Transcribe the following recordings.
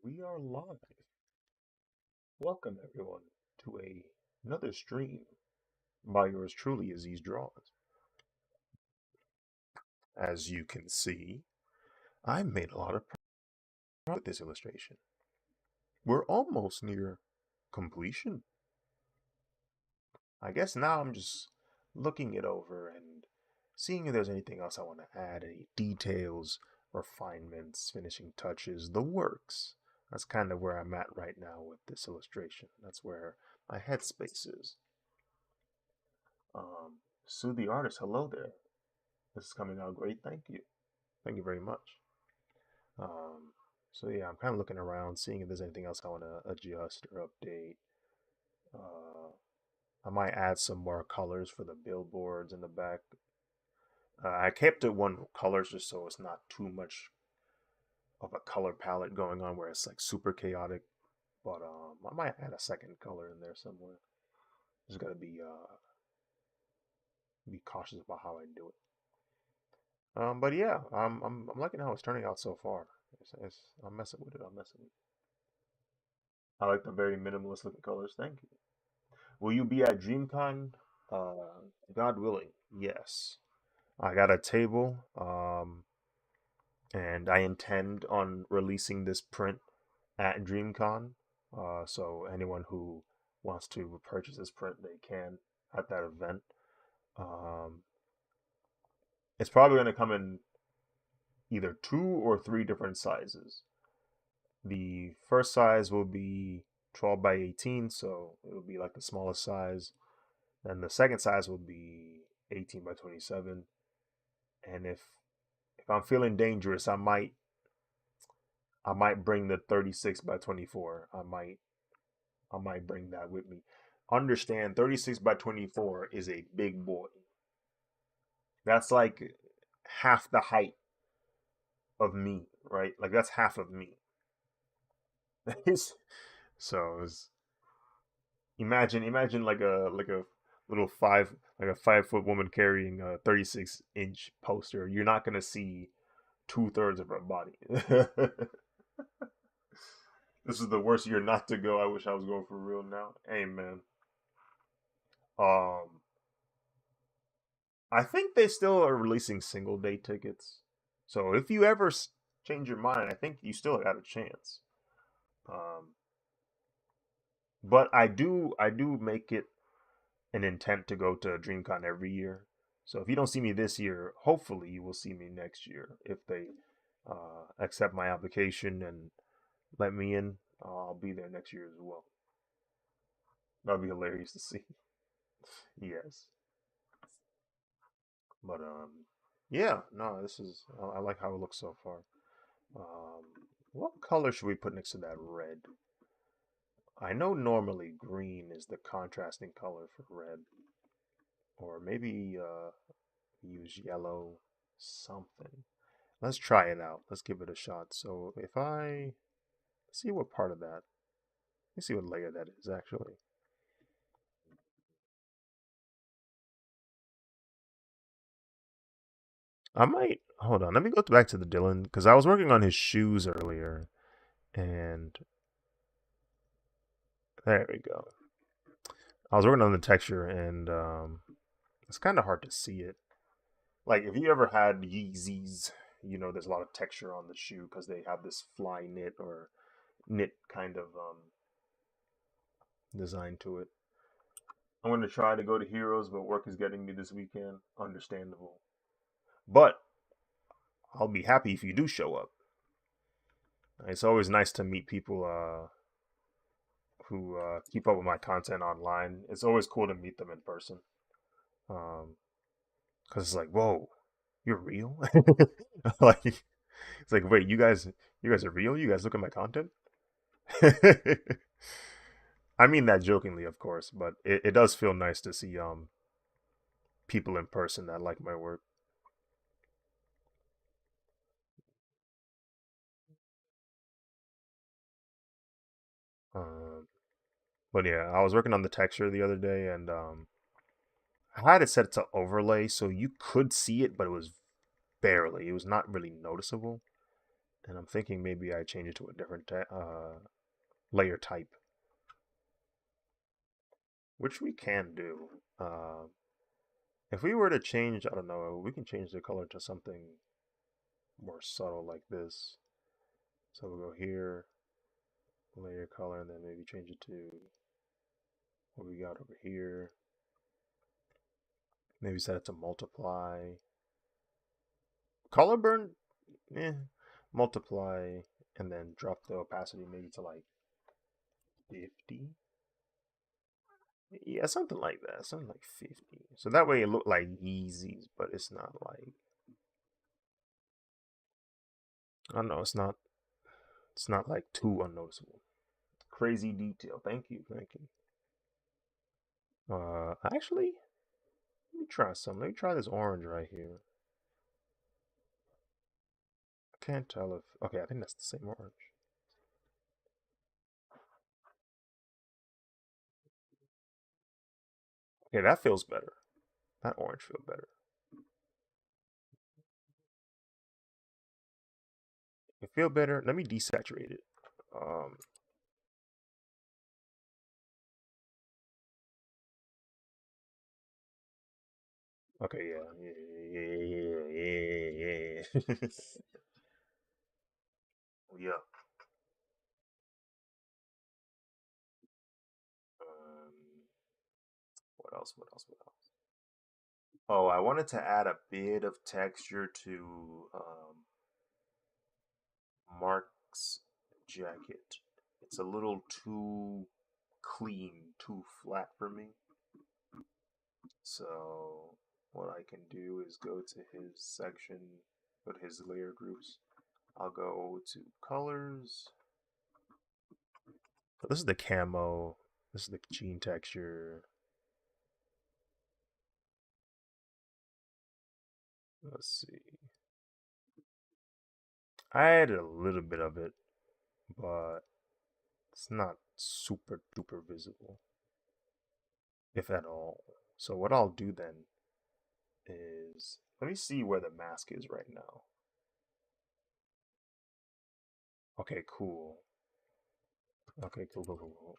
We are live. Welcome everyone to another stream by yours truly, Aziz Draws. As you can see, I made a lot of progress with this illustration. We're almost near completion. I guess now I'm just looking it over and seeing if there's anything else I want to add, any details, refinements, finishing touches, the works. That's kind of where I'm at right now with this illustration. That's where my headspace is. Sue the artist, hello there. This is coming out great. Thank you. Thank you very much. Um, so yeah, I'm kind of looking around, seeing if there's anything else I want to adjust or update. Uh, I might add some more colors for the billboards in the back. I kept it one colors just so it's not too much of a color palette going on where it's like super chaotic. But I might add a second color in there somewhere. Just gotta be cautious about how I do it. But yeah, I'm liking how it's turning out so far. I'm messing with it. I'm messing with it. I like the very minimalist looking colors. Thank you. Will you be at DreamCon? God willing, yes. I got a table, and I intend on releasing this print at DreamCon. So anyone who wants to purchase this print, they can at that event. Um, it's probably going to come in either 2 or 3 different sizes. The first size will be 12 by 18, so it'll be like the smallest size. Then the second size will be 18 by 27. And if I'm feeling dangerous, I might bring the 36 by 24. I might bring that with me. Understand 36 by 24 is a big boy. That's like half the height of me, right? Like that's half of me. so it's, imagine like a little 5 foot woman carrying a 36-inch poster. You're not gonna see 2/3 of her body. This is the worst year not to go. I wish I was going for real now. Hey man. Um I think they still are releasing single day tickets. So if you ever change your mind, I think you still got a chance. Um but I do make it an intent to go to DreamCon every year. So if you don't see me this year, hopefully you will see me next year if they accept my application and let me in. I'll be there next year as well. That'll be hilarious to see. Yes, but yeah, no, this is I like how it looks so far. Um, what color should we put next to that red? I know normally green is the contrasting color for red, or maybe use yellow something. Let's try it out. Let's give it a shot. So if I see what part of that, let's see what layer that is actually. I might hold on. Let me go back to the Dylan because I was working on his shoes earlier, and there we go. I was working on the texture, and it's kind of hard to see it. Like if you ever had Yeezys, there's a lot of texture on the shoe because they have this fly knit or knit kind of design to it. I'm going to try to go to Heroes, but work is getting me this weekend. Understandable. But I'll be happy if you do show up. It's always nice to meet people who keep up with my content online. It's always cool to meet them in person. Because it's like, whoa, you're real? Like, it's like, wait, you guys are real? You guys look at my content? I mean that jokingly, of course, but it does feel nice to see people in person that like my work. Um, but yeah, I was working on the texture the other day, and I had it set to overlay, so you could see it, but it was barely. It was not really noticeable. and I'm thinking maybe I change it to a different layer type, which we can do. If we were to change, I don't know, we can change the color to something more subtle like this. So we'll go here, layer color, and then maybe change it to what we got over here. Maybe set it to multiply. Color burn, eh, multiply, and then drop the opacity maybe to like 50. Yeah, something like that. Something like 50. So that way it look like Yeezys, but it's not like, I don't know, it's not like too unnoticeable. Crazy detail. Thank you, thank you. Actually, let me try some. Let me try this orange right here. I can't tell if, okay, I think that's the same orange. Okay, that feels better. That orange feels better. It feel better. Let me desaturate it. Um, okay, yeah. Yeah. Um, what else? What else? What else? Oh, I wanted to add a bit of texture to Mark's jacket. It's a little too clean, too flat for me. So what I can do is go to his section, go to his layer groups. I'll go to colors. So this is the camo. This is the jean texture. Let's see. I added a little bit of it, but it's not super duper visible, if at all. So what I'll do then is let me see where the mask is right now. Okay, cool. Okay, cool, cool, cool, cool.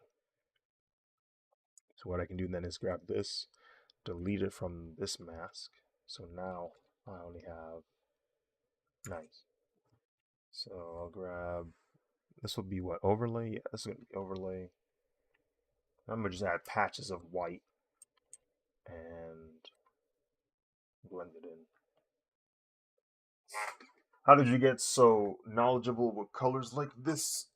So what I can do then is grab this, delete it from this mask. So now I only have nice. So I'll grab this will be what overlay? Yeah, this is gonna be overlay. I'm gonna just add patches of white and blend it in. How did you get so knowledgeable with colors like this?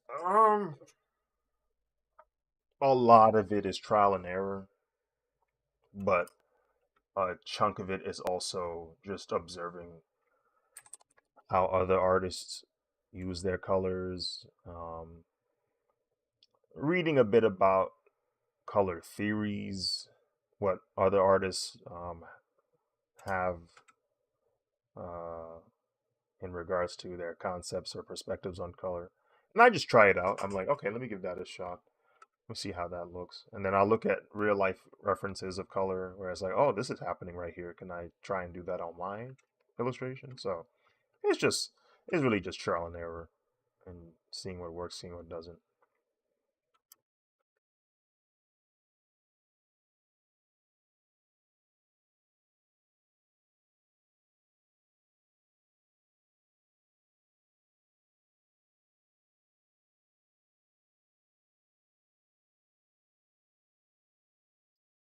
A lot of it is trial and error, but a chunk of it is also just observing how other artists use their colors, reading a bit about color theories, what other artists have uh, in regards to their concepts or perspectives on color. And I just try it out. I'm like, okay, let me give that a shot. We'll see how that looks. And then I'll look at real life references of color where it's like, oh, this is happening right here. Can I try and do that on my illustration? So it's really just trial and error and seeing what works, seeing what doesn't.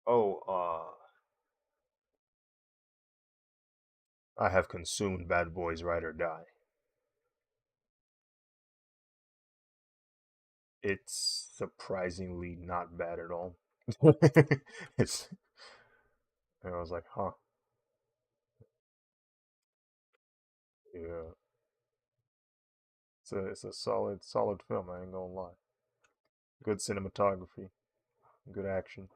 Oh, I have consumed Bad Boys Ride or Die. It's surprisingly not bad at all. it's and I was like, huh, yeah. It's a solid film. I ain't gonna lie. Good cinematography, good action.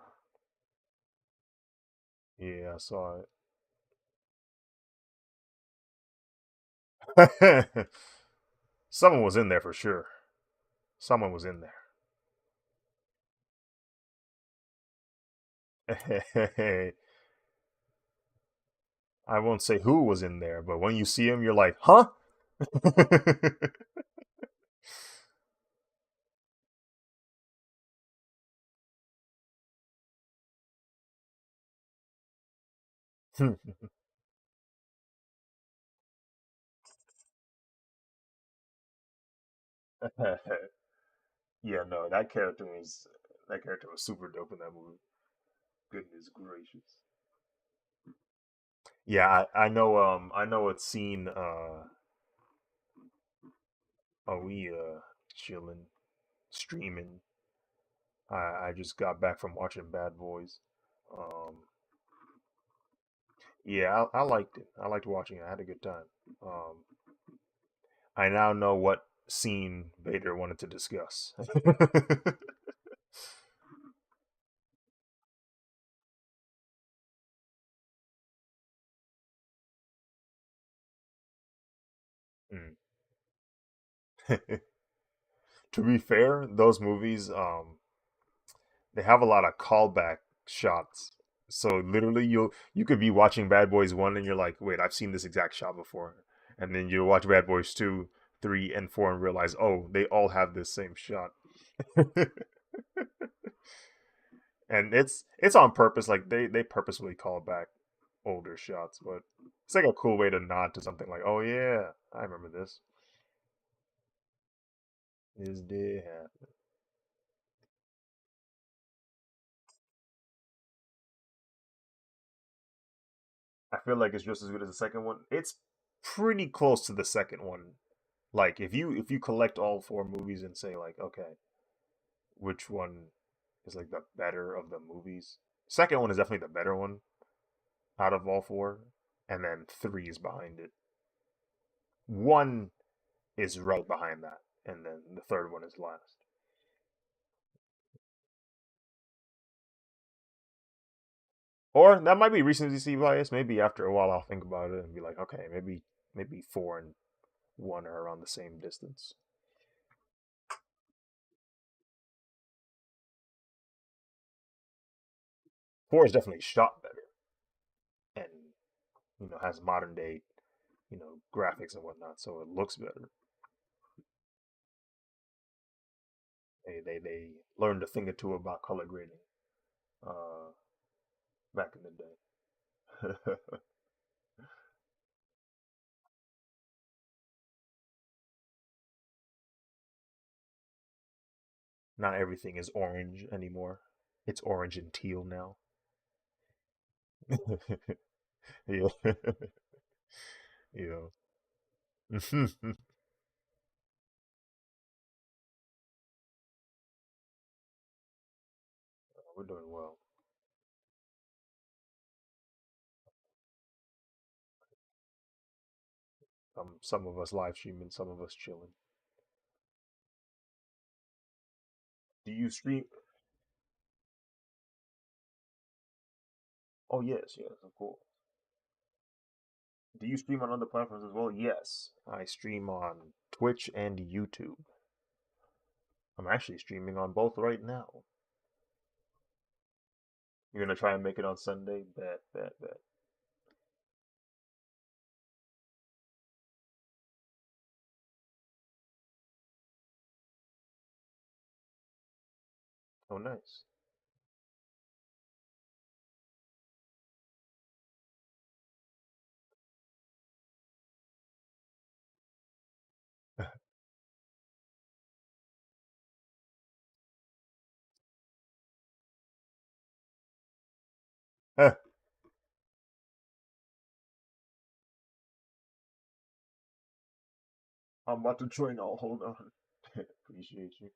Yeah, I saw it. Someone was in there for sure. Someone was in there. I won't say who was in there, but when you see him, you're like, huh? Yeah, no, that character was super dope in that movie. Goodness gracious. Yeah, I know what scene are we chilling, streaming. I just got back from watching Bad Boys. Um yeah, I liked it. I liked watching it. I had a good time. Um I now know what scene Vader wanted to discuss. Mm. To be fair, those movies they have a lot of callback shots. So literally you could be watching Bad Boys 1 and you're like, "Wait, I've seen this exact shot before." And then you watch Bad Boys 2, 3 and 4 and realize, "Oh, they all have this same shot." And it's on purpose, like they purposefully call back older shots, but it's like a cool way to nod to something like, "Oh yeah, I remember this. This did happen." I feel like it's just as good as the second one. It's pretty close to the second one. Like if you collect all four movies and say like, okay, which one is like the better of the movies? Second one is definitely the better one out of all four, and then three is behind it. One is right behind that, and then the third one is last. Or that might be recency bias. Maybe after a while I'll think about it and be like, okay, maybe four and one are around the same distance. Four is definitely shot better and has modern day graphics and whatnot, so it looks better. They learned a thing or two about color grading uh, back in the day. Not everything is orange anymore. It's orange and teal now. Yeah, yeah. We're doing well. Some of us live streaming, some of us chilling. Do you stream? Oh yes, yes, of course. Do you stream on other platforms as well? Yes, I stream on Twitch and YouTube. I'm actually streaming on both right now. You're gonna try and make it on Sunday? Bet, bet, bet. Oh, nice. I'm about to join. I'll hold on. Appreciate you.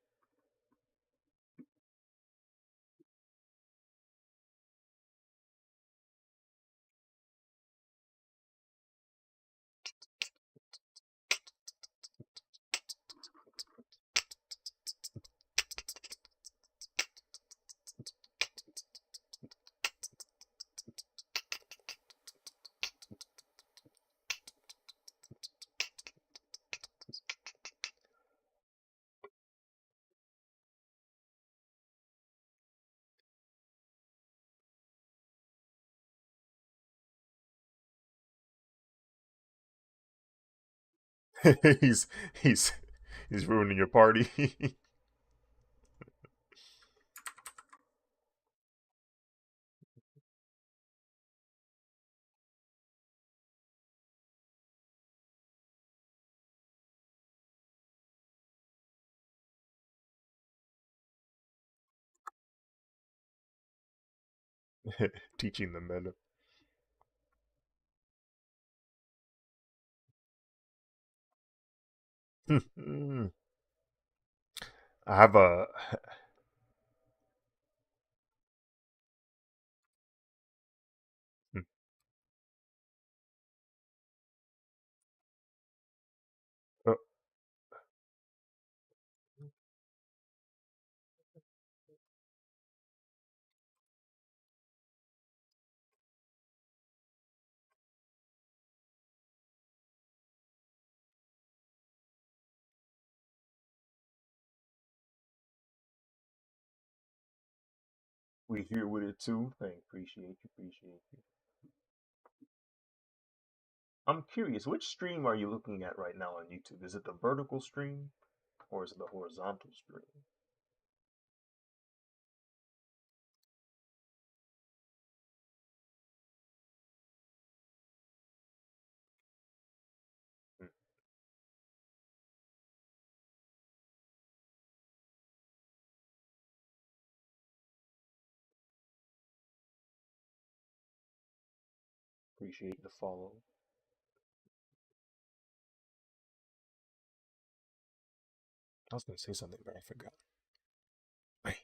he's he's he's ruining your party. Teaching the meta. I have a. uh, we here with it too. Thank, appreciate you, appreciate you. I'm curious, which stream are you looking at right now on YouTube? Is it the vertical stream or is it the horizontal stream? Hmm, appreciate the follow. I was gonna say something, but I forgot. Hey,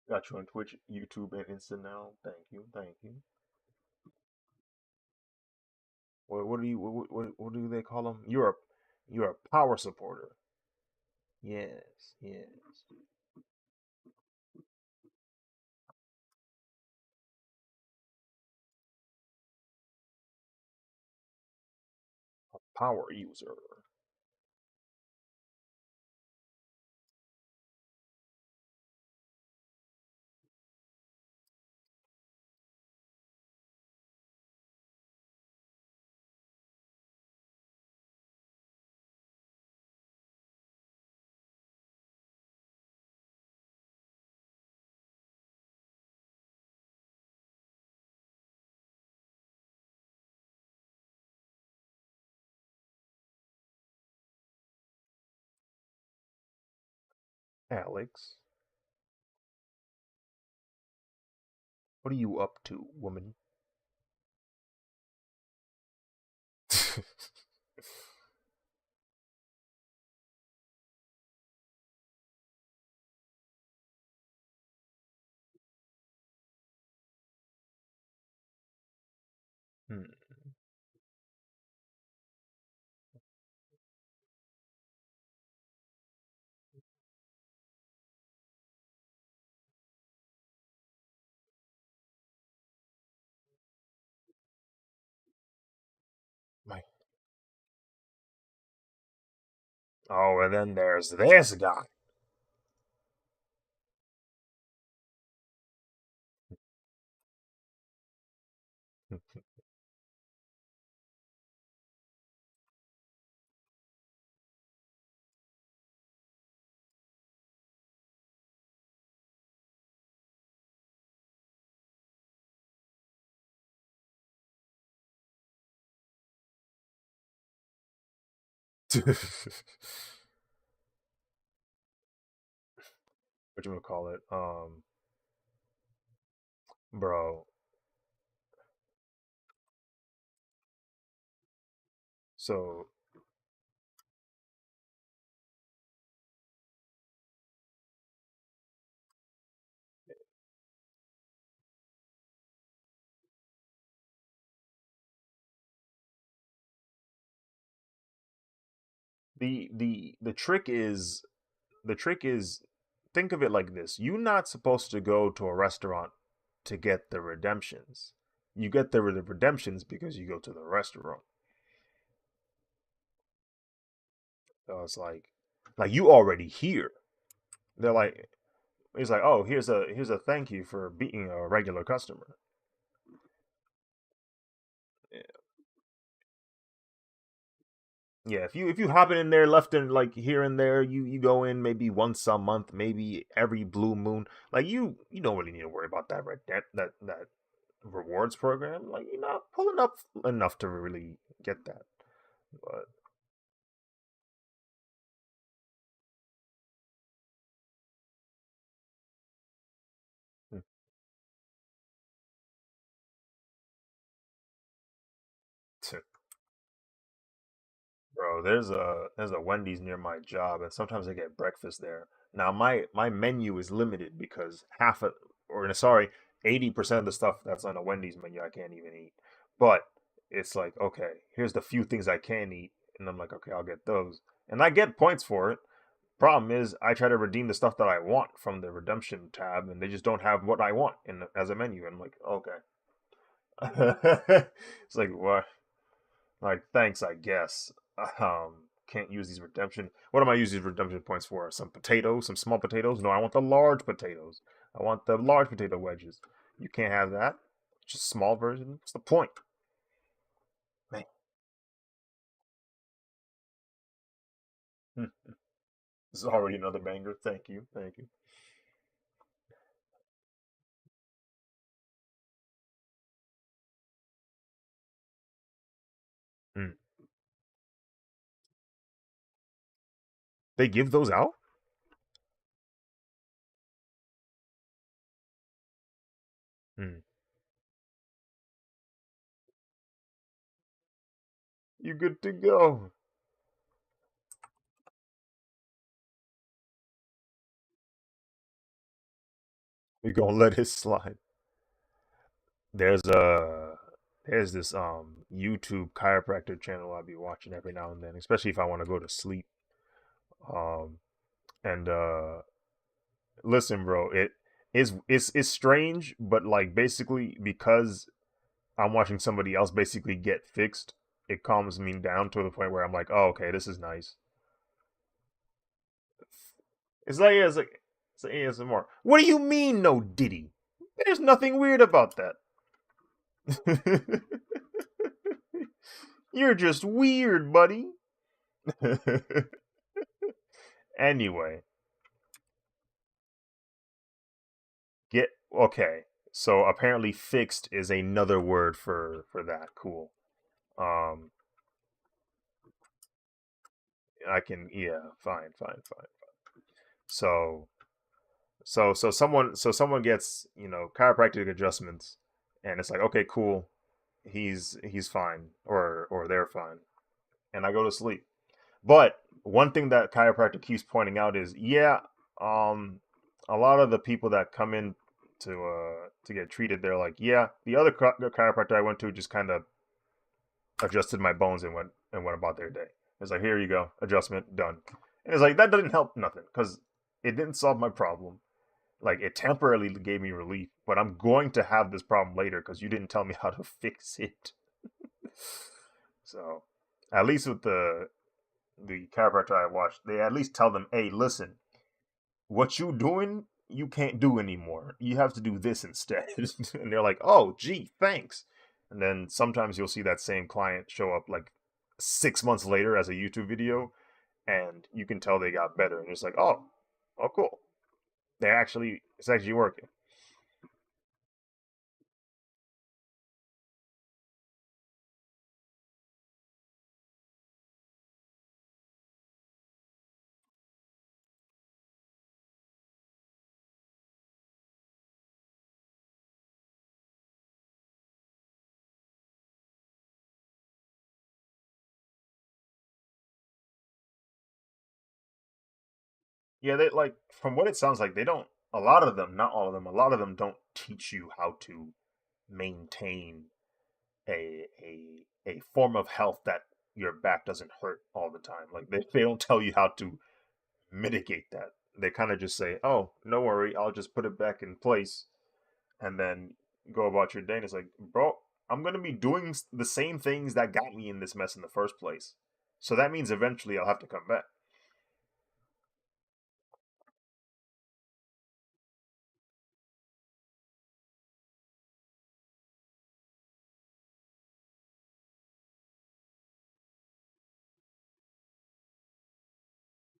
got you on Twitch, YouTube, and Insta now. Thank you, thank you. What do you what do they call them? You're a power supporter. Yes, yes. A power user. Alex, what are you up to, woman? Hmm. My. Oh, and then there's this guy. What you gonna call it? Bro. So The trick is think of it like this. You're not supposed to go to a restaurant to get the redemptions. You get the redemptions because you go to the restaurant. So it's like you already here. They're like it's like, oh, here's a thank you for being a regular customer. Yeah, if you hop in there left and like here and there, you go in maybe once a month, maybe every blue moon. Like you don't really need to worry about that rewards program. Like you're not pulling up enough to really get that. But hmm, bro, there's a Wendy's near my job, and sometimes I get breakfast there. Now my menu is limited because half of or sorry, 80% of the stuff that's on a Wendy's menu I can't even eat. But it's like, okay, here's the few things I can eat, and I'm like, okay, I'll get those, and I get points for it. Problem is, I try to redeem the stuff that I want from the redemption tab, and they just don't have what I want as a menu. And I'm like, okay, it's like what? Like, thanks, I guess. Can't use these redemption. What am I using these redemption points for? Some potatoes, some small potatoes? No, I want the large potatoes. I want the large potato wedges. You can't have that. Just small version. What's the point? Man, this is already another banger. Thank you, thank you. Mm. They give those out? Mm. You good to go. We gonna let it slide. There's a there's this YouTube chiropractor channel I'll be watching every now and then, especially if I want to go to sleep. Um, and listen, bro, it's strange, but like basically because I'm watching somebody else basically get fixed, it calms me down to the point where I'm like, oh, okay, this is nice. It's like ASMR. What do you mean, no Diddy? There's nothing weird about that. You're just weird, buddy. Anyway, get okay. So apparently, fixed is another word for that. Cool. Um, I can yeah, fine, fine, fine. So someone gets chiropractic adjustments, and it's like okay, cool, he's fine or they're fine, and I go to sleep. But one thing that chiropractor keeps pointing out is yeah, um, a lot of the people that come in to get treated, they're like yeah, the other chiropractor I went to just kind of adjusted my bones and went about their day. It's like here you go, adjustment done. And it's like that doesn't help nothing because it didn't solve my problem. Like it temporarily gave me relief, but I'm going to have this problem later because you didn't tell me how to fix it. So at least with the chiropractor I watched, they at least tell them, hey, listen, what you doing you can't do anymore. You have to do this instead. And they're like, oh gee, thanks. And then sometimes you'll see that same client show up like 6 months later as a YouTube video, and you can tell they got better. And it's like, oh, cool. It's actually working. Yeah, they like from what it sounds like they don't. A lot of them, not all of them, a lot of them don't teach you how to maintain a form of health that your back doesn't hurt all the time. Like they don't tell you how to mitigate that. They kind of just say, "Oh, no worry, I'll just put it back in place," and then go about your day. And it's like, bro, I'm gonna be doing the same things that got me in this mess in the first place. So that means eventually I'll have to come back.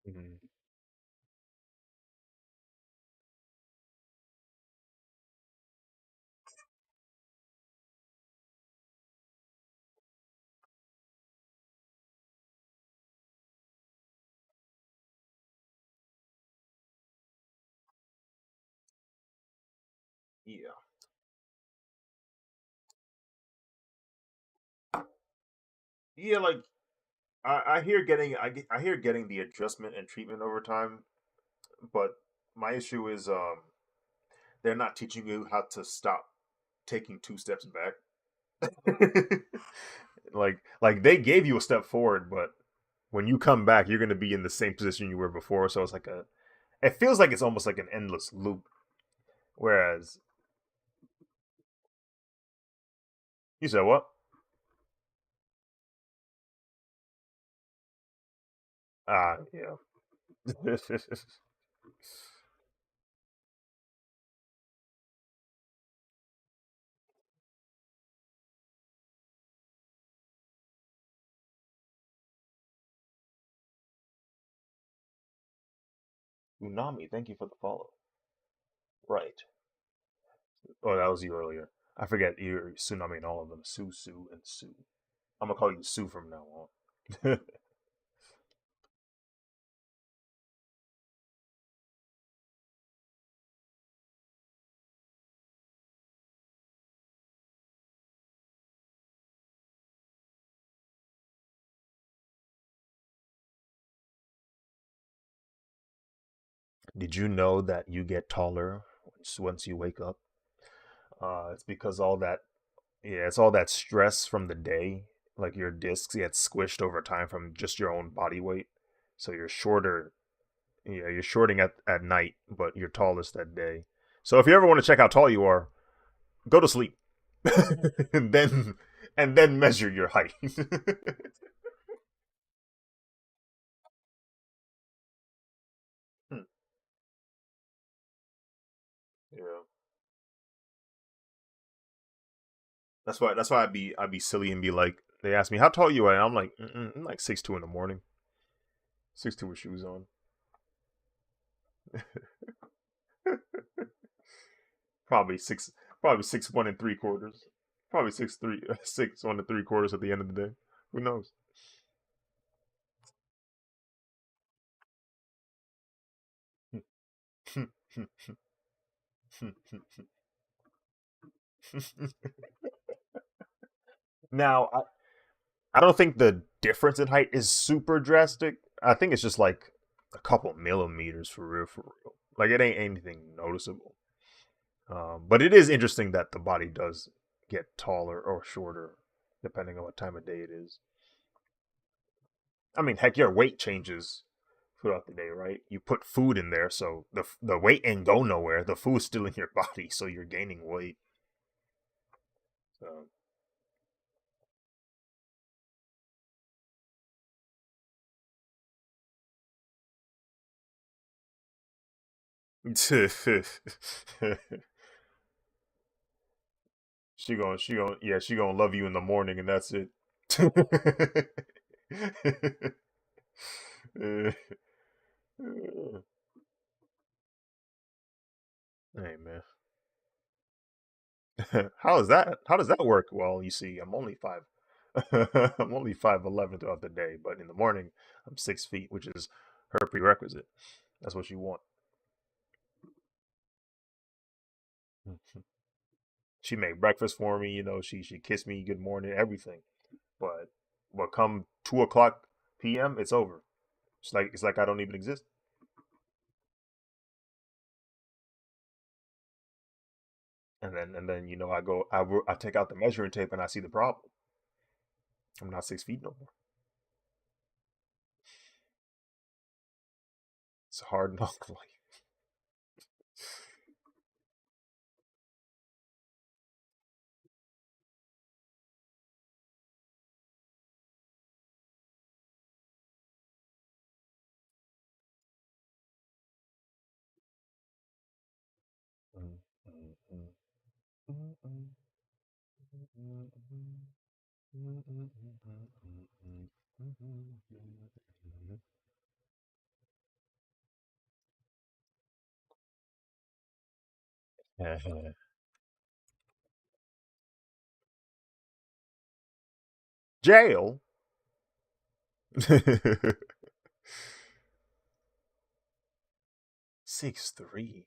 Mhm. Yeah, yeah. Like I hear getting I hear getting the adjustment and treatment over time, but my issue is they're not teaching you how to stop taking two steps back. Like they gave you a step forward, but when you come back, you're gonna be in the same position you were before. So it's like a it feels like it's almost like an endless loop. Whereas you said what? Ah, yeah. Unami, thank you for the follow. Right. Oh, that was you earlier. I forget you're Tsunami and all of them. Sue, and Sue. I'm gonna call you Sue from now on. Did you know that you get taller once you wake up? It's because all that yeah, it's all that stress from the day. Like your discs get squished over time from just your own body weight. So you're shorter. Yeah, you're shorting at night, but you're tallest that day. So if you ever want to check how tall you are, go to sleep, and then measure your height. Hmm, yeah, that's why I'd be silly and be like, they ask me how tall you are, and I'm like, I'm like 6'2" in the morning, 6'2" with shoes on, probably six, probably 6'1 3/4, probably 6'3", 6'1 3/4 at the end of the day. Who knows? Now, I don't think the difference in height is super drastic. I think it's just like a couple millimeters for real, for real. Like it ain't anything noticeable. But it is interesting that the body does get taller or shorter depending on what time of day it is. I mean, heck, your weight changes throughout the day, right? You put food in there, so the weight ain't go nowhere. The food's still in your body, so you're gaining weight. So. she gonna love you in the morning, and that's it. Hey man, how is that? How does that work? Well, you see, I'm only five. I'm only 5'11" throughout the day, but in the morning I'm 6 feet, which is her prerequisite. That's what you want. She made breakfast for me. She kissed me good morning, everything. But come 2 o'clock p.m., it's over. It's like I don't even exist. And then I take out the measuring tape and I see the problem. I'm not 6 feet no more. It's a hard knock life. Jail. 6'3".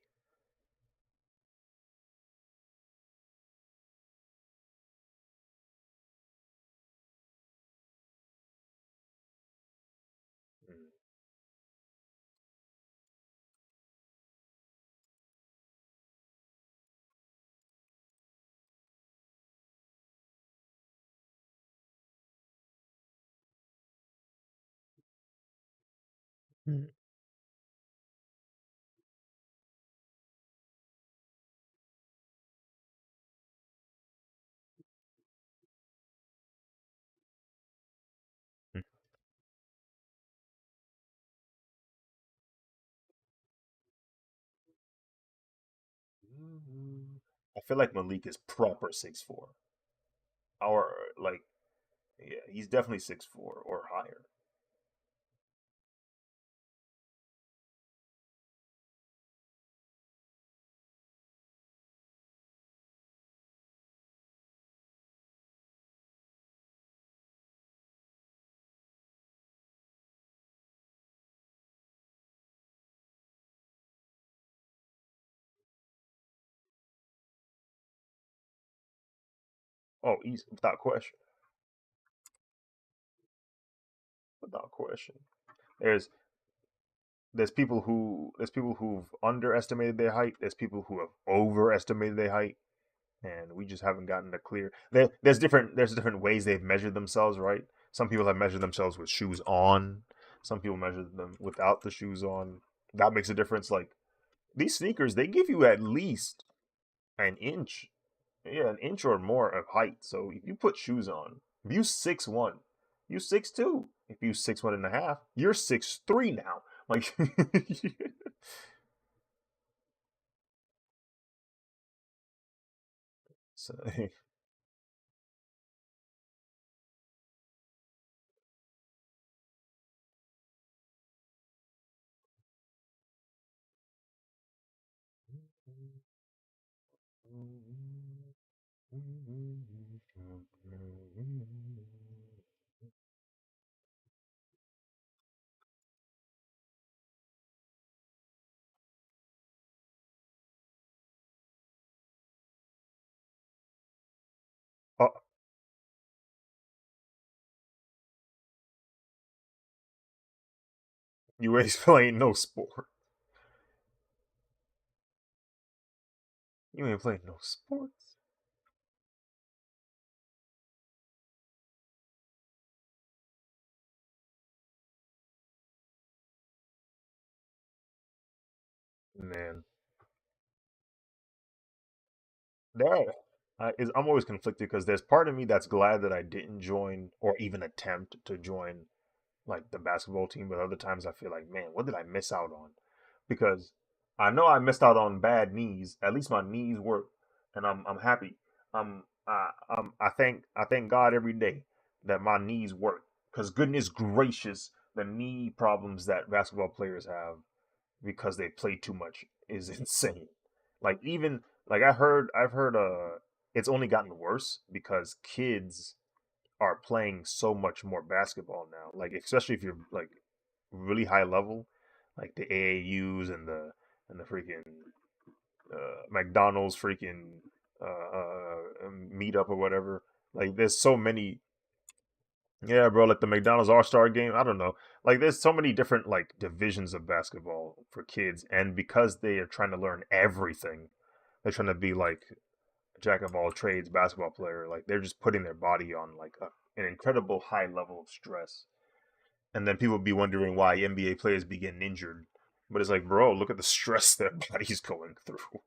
I feel like Malik is proper 6'4", or like, yeah, he's definitely 6'4" or higher. Oh, he's without question, without question. There's there's people who've underestimated their height. There's people who have overestimated their height, and we just haven't gotten the clear. There's different ways they've measured themselves, right? Some people have measured themselves with shoes on. Some people measure them without the shoes on. That makes a difference. Like these sneakers, they give you at least an inch, yeah, an inch or more of height. So if you put shoes on, if you 6'1", you 6'2". If you 6'1" and a half, you're 6'3" now. Like, so, oh, you ain't playing no sport. You ain't playing no sports. Man, that I'm always conflicted because there's part of me that's glad that I didn't join or even attempt to join like the basketball team, but other times I feel like, man, what did I miss out on? Because I know I missed out on bad knees. At least my knees work, and I'm happy. I thank God every day that my knees work. Because goodness gracious, the knee problems that basketball players have because they play too much is insane. Like even like I've heard it's only gotten worse because kids are playing so much more basketball now. Like especially if you're like really high level, like the AAUs and the freaking McDonald's freaking meetup or whatever. Like there's so many. Yeah, bro, like the McDonald's All Star game. I don't know. Like there's so many different like divisions of basketball for kids, and because they are trying to learn everything, they're trying to be like jack of all trades basketball player. Like they're just putting their body on like an incredible high level of stress. And then people be wondering why NBA players be getting injured But it's like, bro, look at the stress their body's going through.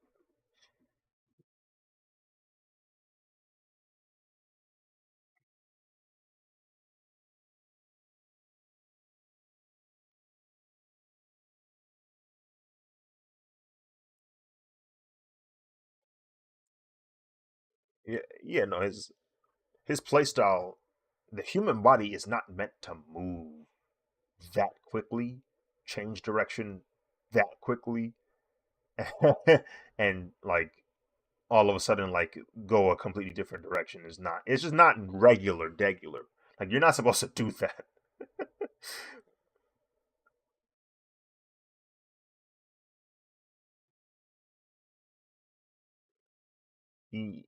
Yeah, yeah, no, his play style, the human body is not meant to move that quickly, change direction that quickly, and like all of a sudden like go a completely different direction is not. It's just not regular. Like you're not supposed to do that. He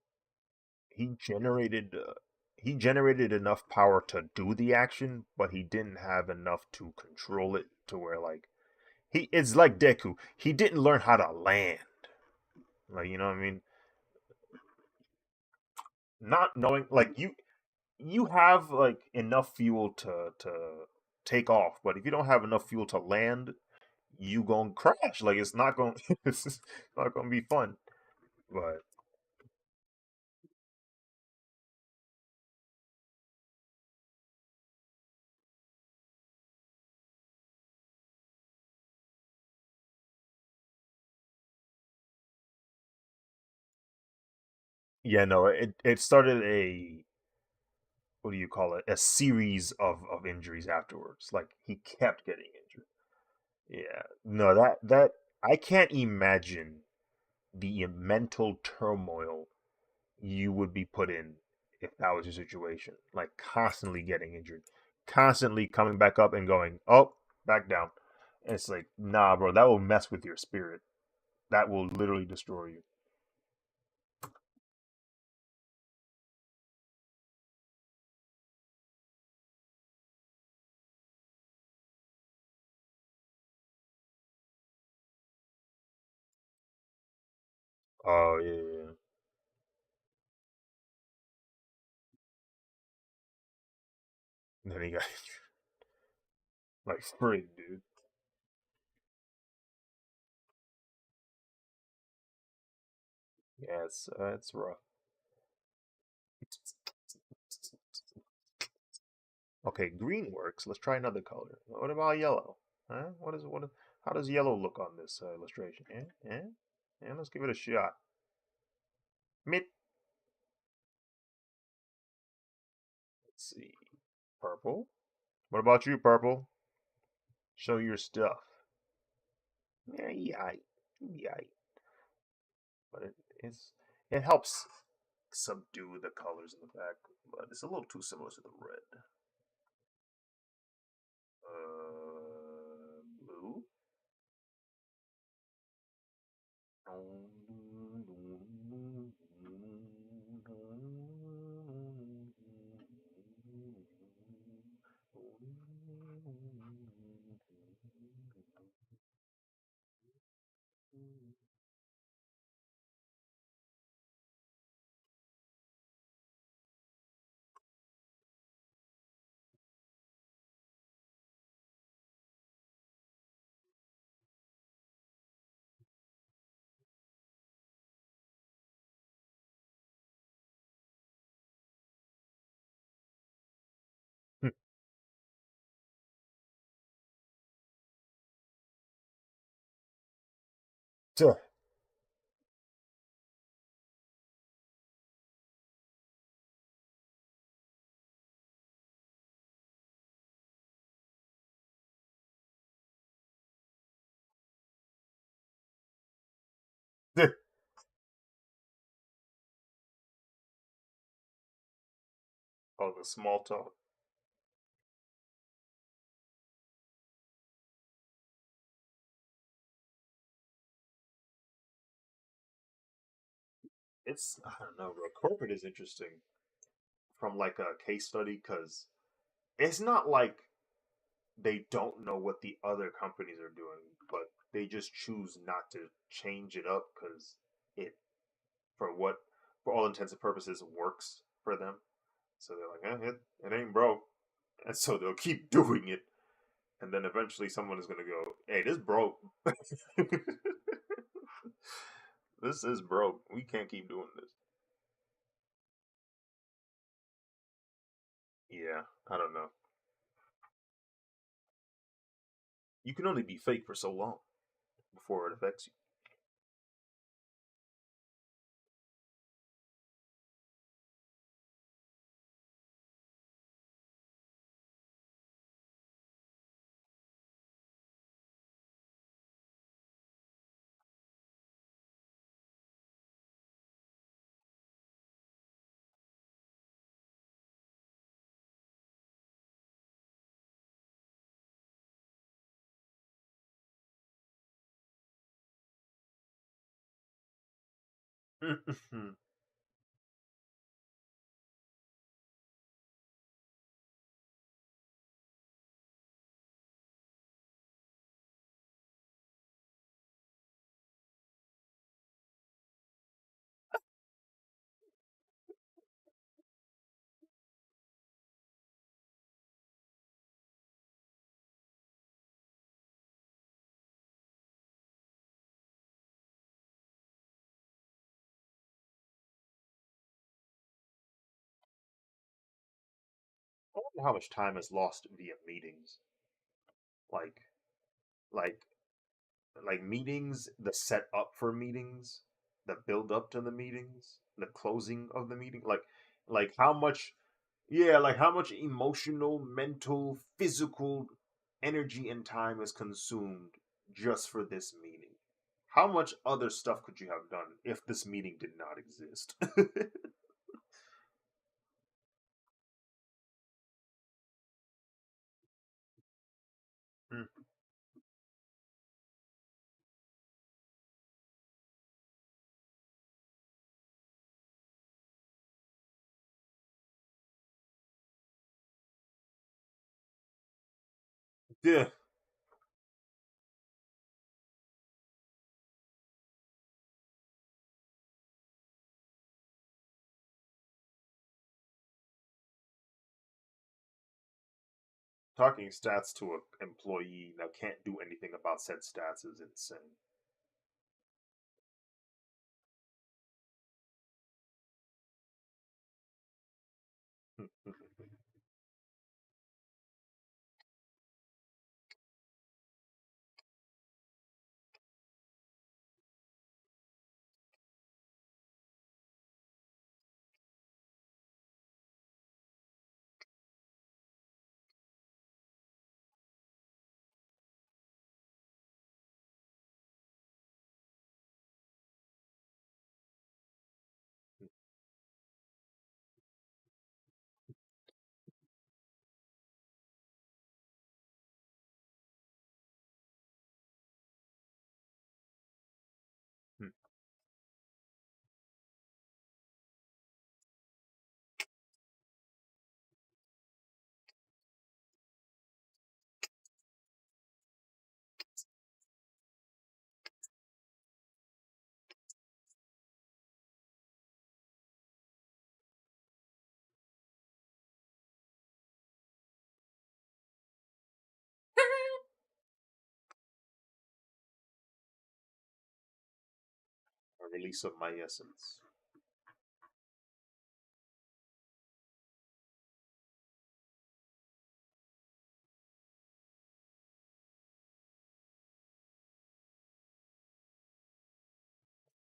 he generated he generated enough power to do the action, but he didn't have enough to control it to where like he it's like Deku. He didn't learn how to land. Like you know what I mean? Not knowing like you have like enough fuel to take off, but if you don't have enough fuel to land, you gonna crash. Like it's not gonna it's not gonna be fun. But yeah, no, it started a what do you call it? A series of injuries afterwards. Like he kept getting injured. Yeah, no, that I can't imagine the mental turmoil you would be put in if that was your situation. Like constantly getting injured, constantly coming back up and going, oh, back down. And it's like, nah, bro, that will mess with your spirit. That will literally destroy you. Oh yeah, yeah, yeah. And then he got like frig, dude. Yeah, it's rough. Okay, green works. Let's try another color. What about yellow? Huh? How does yellow look on this illustration? Yeah, yeah, yeah. Let's give it a shot. Mid. Let's see. Purple. What about you, purple? Show your stuff. Yeah, yeah, yeah. But it helps subdue the colors in the back, but it's a little too similar to the red. Blue. Oh, the small talk. It's I don't know, bro. Corporate is interesting from like a case study because it's not like they don't know what the other companies are doing, but they just choose not to change it up because it for what for all intents and purposes works for them. So they're like, it ain't broke, and so they'll keep doing it. and then eventually someone is gonna go, "Hey, this broke. This is broke. We can't keep doing this." Yeah, I don't know. You can only be fake for so long before it affects you. I wonder how much time is lost via meetings. Like, like, like meetings, the setup for meetings, the build up to the meetings, the closing of the meeting. Like how much, yeah, like how much emotional, mental, physical energy and time is consumed just for this meeting. How much other stuff could you have done if this meeting did not exist? Mm. Yeah. Talking stats to an employee that can't do anything about said stats is insane. A release of my essence.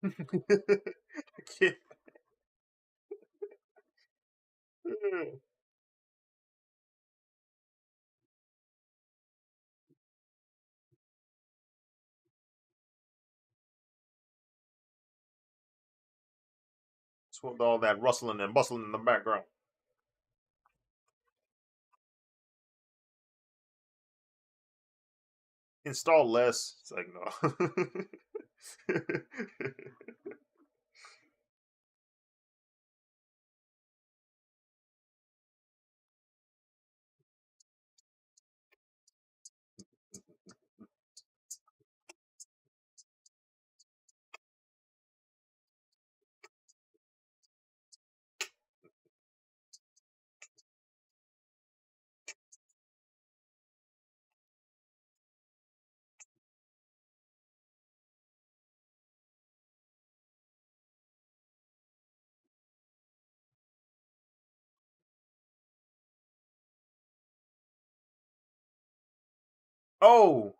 I can't. What's with all that rustling and bustling in the background? Install less. It's like no. Oh,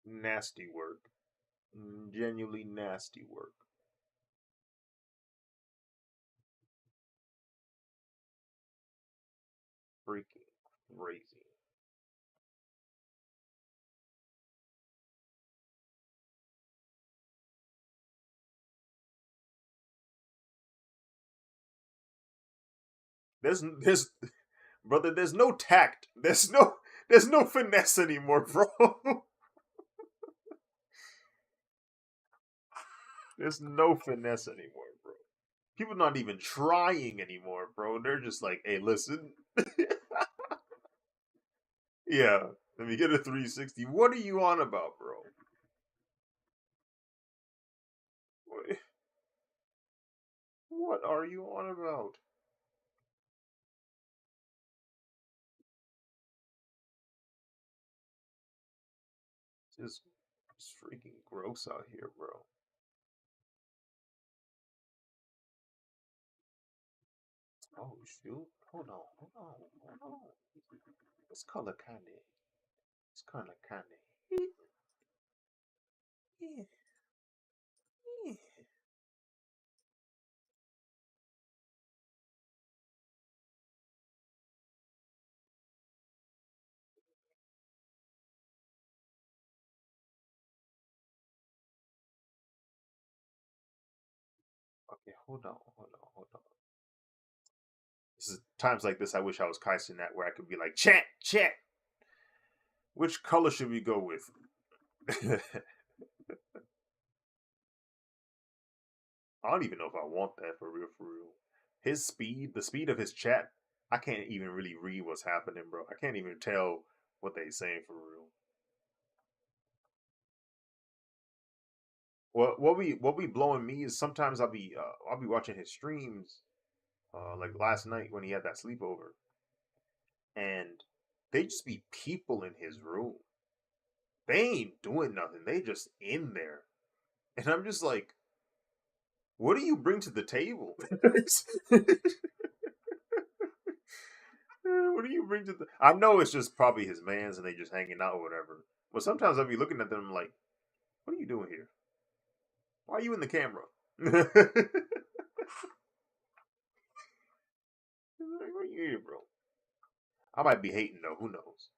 nasty work. Genuinely nasty work. Freaking crazy. There's brother, there's no tact. There's no finesse anymore, bro. There's no finesse anymore, bro. People not even trying anymore, bro. They're just like, hey, listen. Yeah, let me get a 360. What are you on about, bro? What, what are you on about? It's freaking gross out here, bro. Oh shoot! Hold on, hold on, hold on. It's color candy. It's color candy. Yeah, yeah. Okay, hold on. This is times like this. I wish I was Kaisen that where I could be like, chat. Which color should we go with? I don't even know if I want that for real, for real. His speed, the speed of his chat, I can't even really read what's happening, bro. I can't even tell what they saying for real. What be blowing me is sometimes I'll be watching his streams, like last night when he had that sleepover, and they just be people in his room. They ain't doing nothing. They just in there, and I'm just like, what do you bring to the table? What do you bring to the? I know it's just probably his man's and they just hanging out or whatever. But sometimes I'll be looking at them like, what are you doing here? Why are you in the camera? Like, what are you here, bro? I might be hating though. Who knows?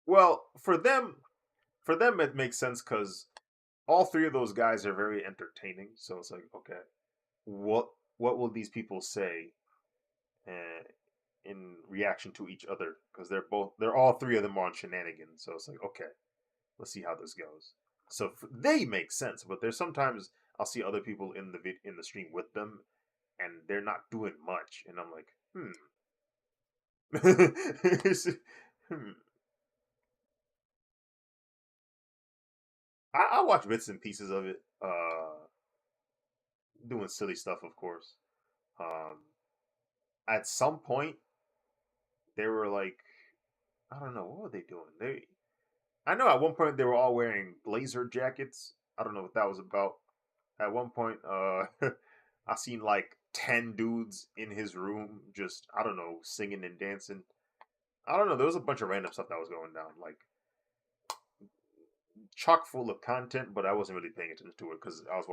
Well, for them it makes sense because all three of those guys are very entertaining. So it's like, okay, what what will these people say uh, in reaction to each other? Because they're all three of them on shenanigans. So it's like, okay, let's see how this goes. So they make sense, but there's sometimes I'll see other people in the stream with them, and they're not doing much, and I'm like, hmm. I watch bits and pieces of it, doing silly stuff, of course. Um, at some point, they were like, I don't know, what were they doing? I know at one point they were all wearing blazer jackets. I don't know what that was about. At one point, I seen like 10 dudes in his room, just I don't know, singing and dancing. I don't know. There was a bunch of random stuff that was going down, like chock full of content, but I wasn't really paying attention to it because I was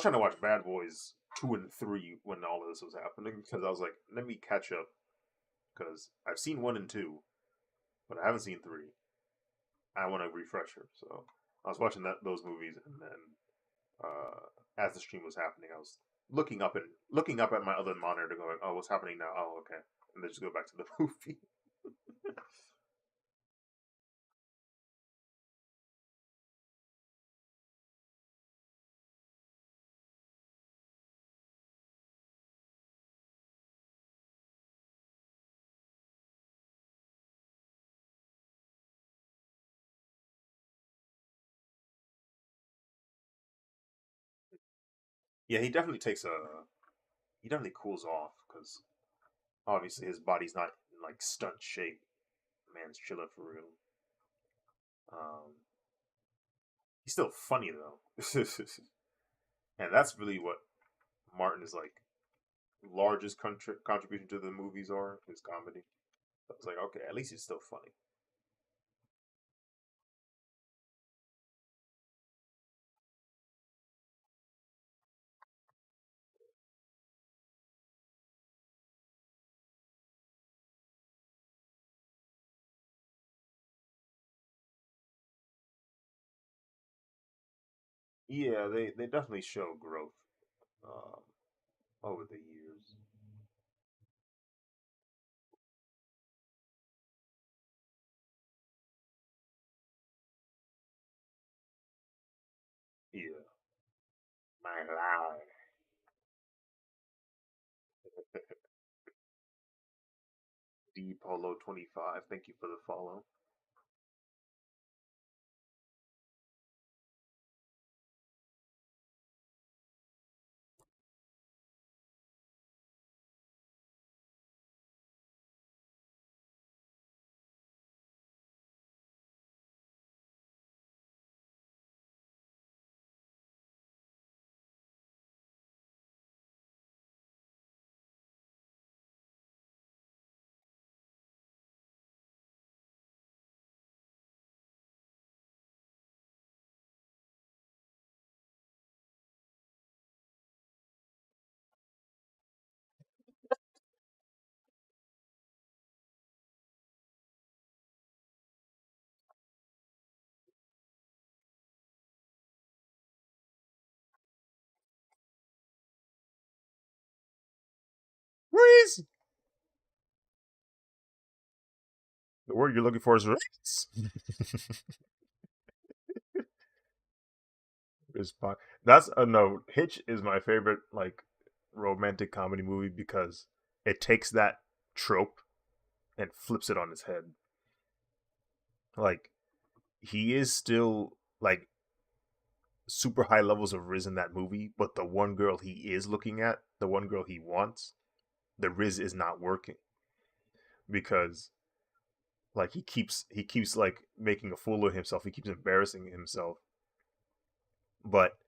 trying to watch Bad Boys 2 and 3 when all of this was happening because I was like, let me catch up because I've seen 1 and 2, but I haven't seen 3. I want a refresher, so I was watching those movies, and then as the stream was happening, I was looking up at my other monitor, going, "Oh, what's happening now? Oh, okay," and then just go back to the movie. Yeah, he definitely cools off because obviously his body's not in like stunt shape. man's chilling for real. Um, he's still funny though, and that's really what Martin is like. Largest contribution to the movies are his comedy. So it's like, okay, at least he's still funny. Yeah, they definitely show growth um, over the years. Yeah, my lord. D Polo 25. Thank you for the follow. Reese. The word you're looking for is Reese. Is fine. That's a no. Hitch is my favorite like romantic comedy movie because it takes that trope and flips it on its head. Like he is still like super high levels of Riz in that movie, but the one girl he is looking at, the one girl he wants, the Riz is not working because like he keeps like making a fool of himself. He keeps embarrassing himself, but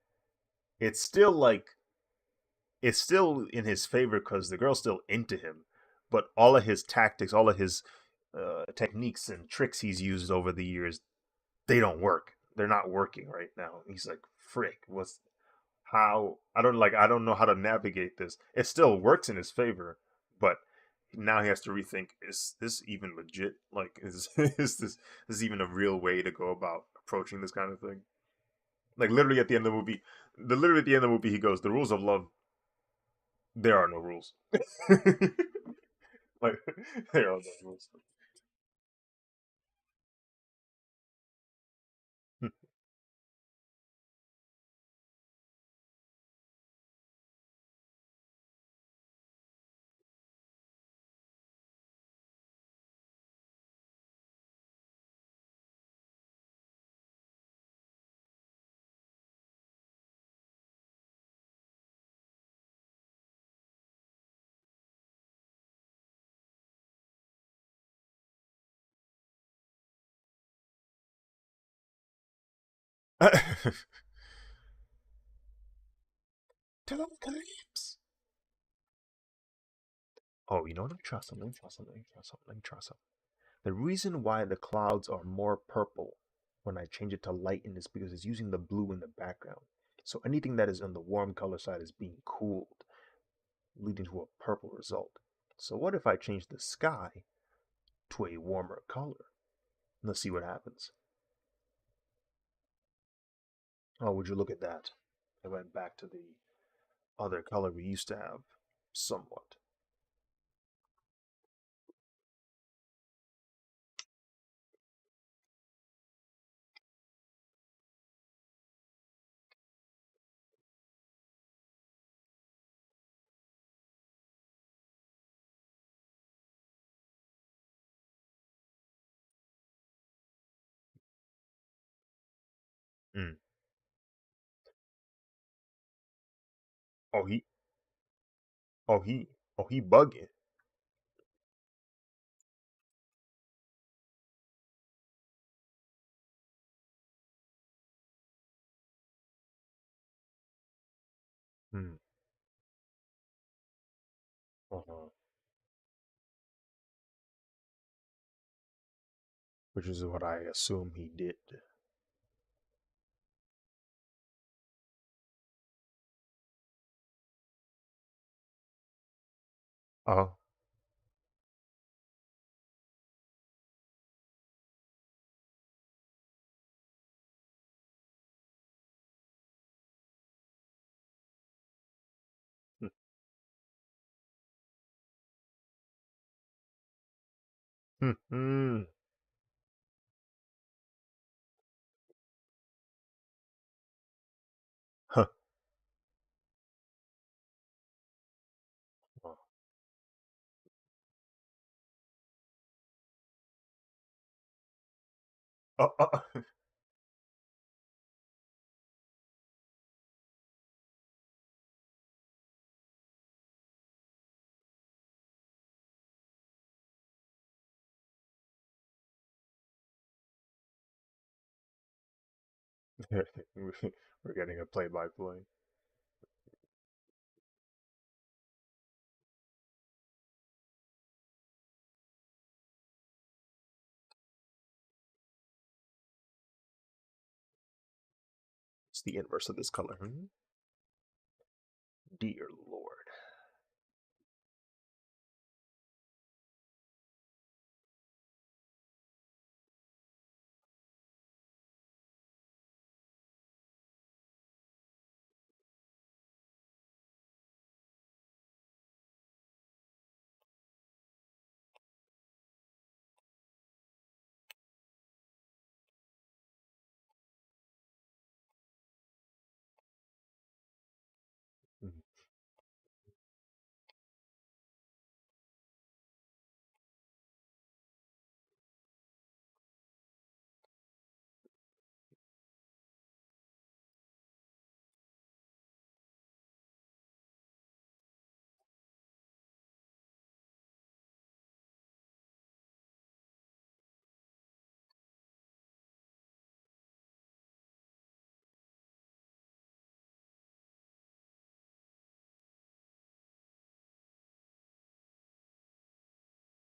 it's still like it's still in his favor because the girl's still into him. But all of his tactics, all of his techniques and tricks he's used over the years, they don't work. They're not working right now. He's like, frick, what's how I don't know how to navigate this. It still works in his favor, but now he has to rethink: is this even legit? Like, is is this even a real way to go about approaching this kind of thing? Like, literally at the end of the movie, literally at the end of the movie, he goes, "The rules of love, there are no rules." Like, there are no rules. Telecalypse. Oh, you know what? Let me try something. Let me try something. Let me try something. Let me try something. The reason why the clouds are more purple when I change it to lighten is because it's using the blue in the background. So anything that is on the warm color side is being cooled, leading to a purple result. So what if I change the sky to a warmer color? Let's see what happens. Oh, would you look at that? I went back to the other color we used to have, somewhat. Mm. Oh, oh, he, he bugging. Hmm. Uh-huh. Which is what I assume he did. Oh. Hmm. Hmm. Hmm. Huh. Oh. Oh. We're getting a play-by-play. It's the inverse of this color. Hmm? Dear Lord. Mhm.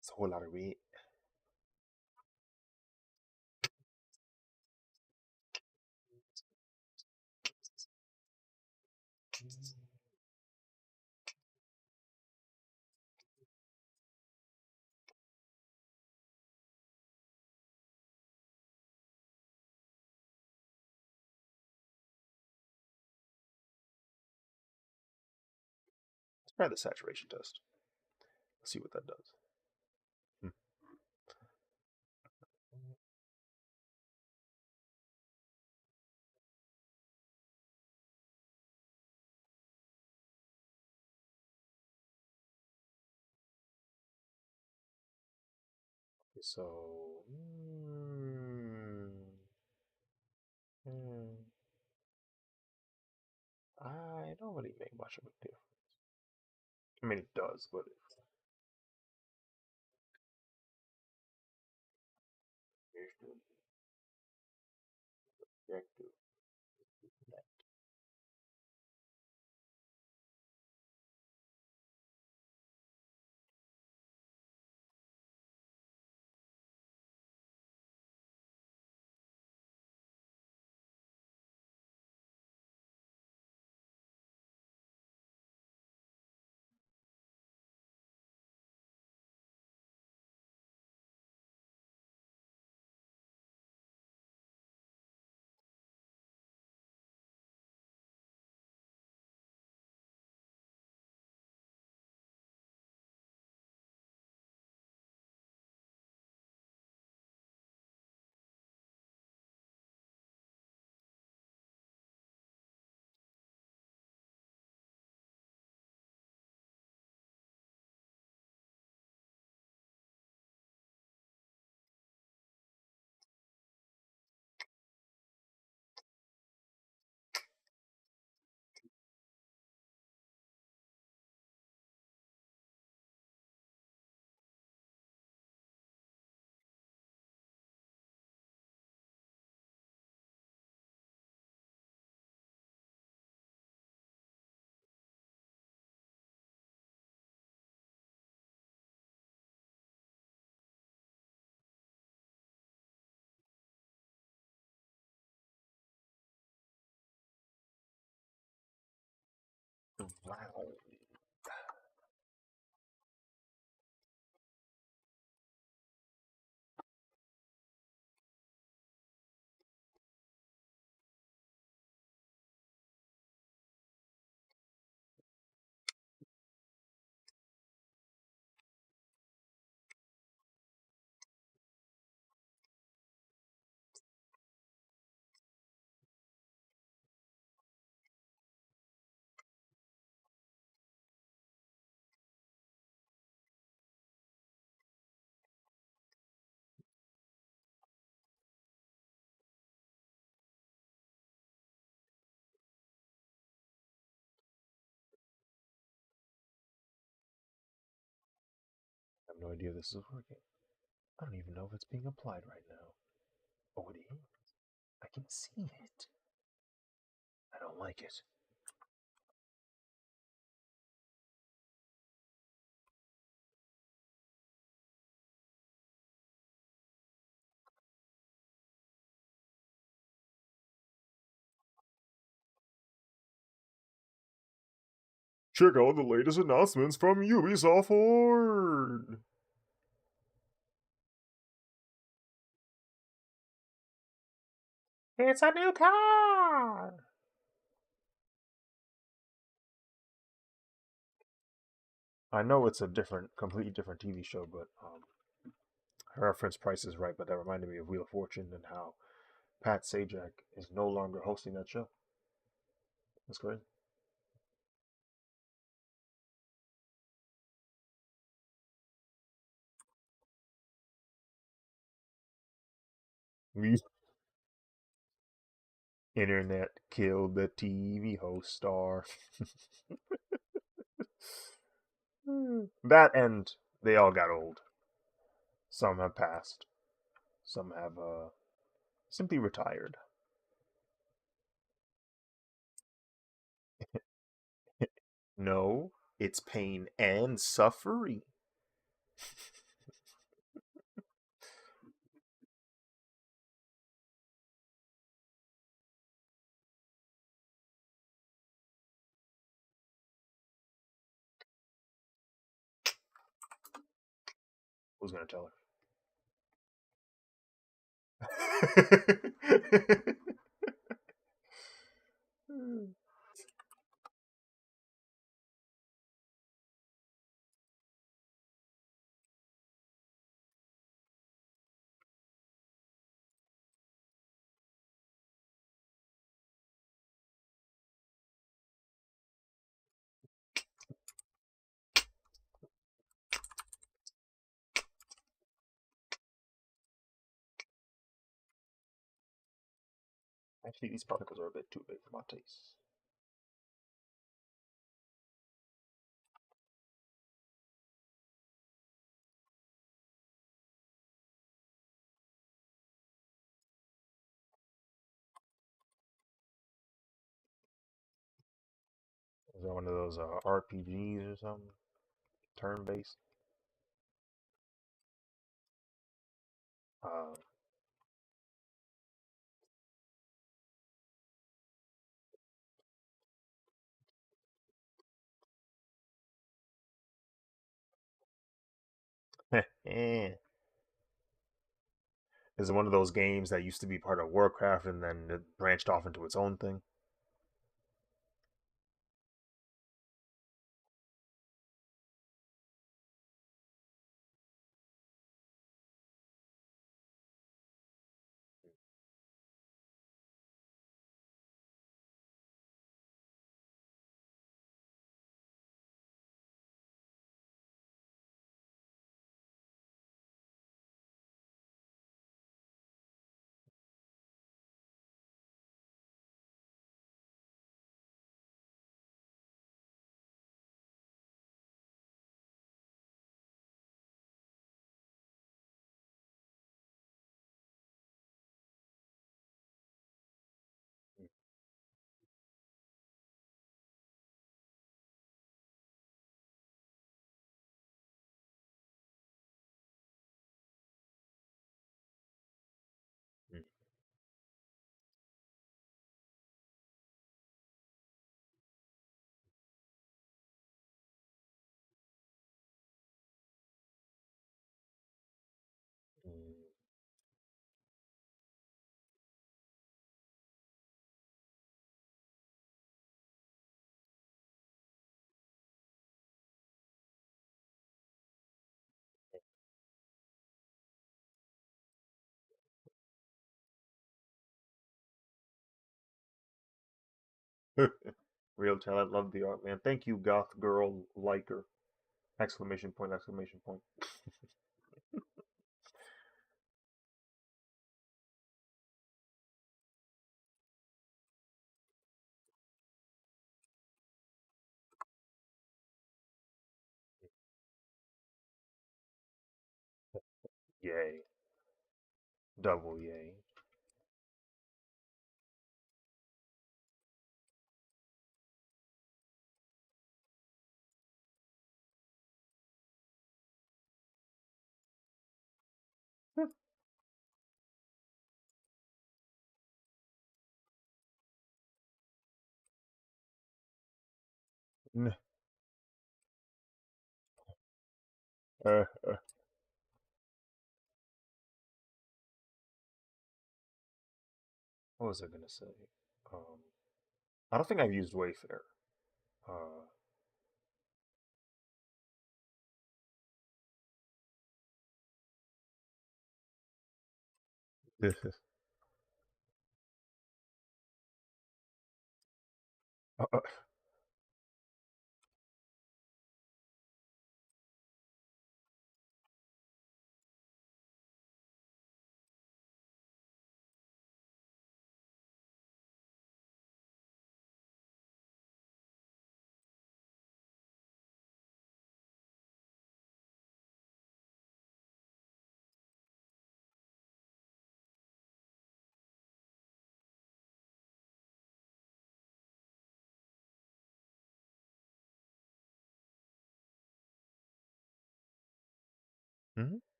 It's a whole lot of red. Let's try the saturation test. Let's see what that does. Hmm. Okay, so mm, I don't really make much of a difference. I mean, it does, but it's objective. Wow. I have no idea this is working. I don't even know if it's being applied right now. Oh, it is. I can see it. I don't like it. Check out the latest announcements from Ubisoft Forward. It's a new car. I know it's a completely different TV show, but her reference price is right. But that reminded me of Wheel of Fortune and how Pat Sajak is no longer hosting that show. That's crazy. The internet killed the TV host star. That and they all got old. Some have passed. Some have simply retired. No, it's pain and suffering. Who's gonna tell her? Actually, these particles are a bit too big for my taste. Is that one of those RPGs or something? Turn based? Uh, eh. Is it one of those games that used to be part of Warcraft and then it branched off into its own thing? Real talent, love the art, man. Thank you, goth girl liker! Exclamation point! Exclamation point! Yay! Double yay! N- uh, uh, what was I gonna say? Um, I don't think I've used Wayfair. Uh, uh,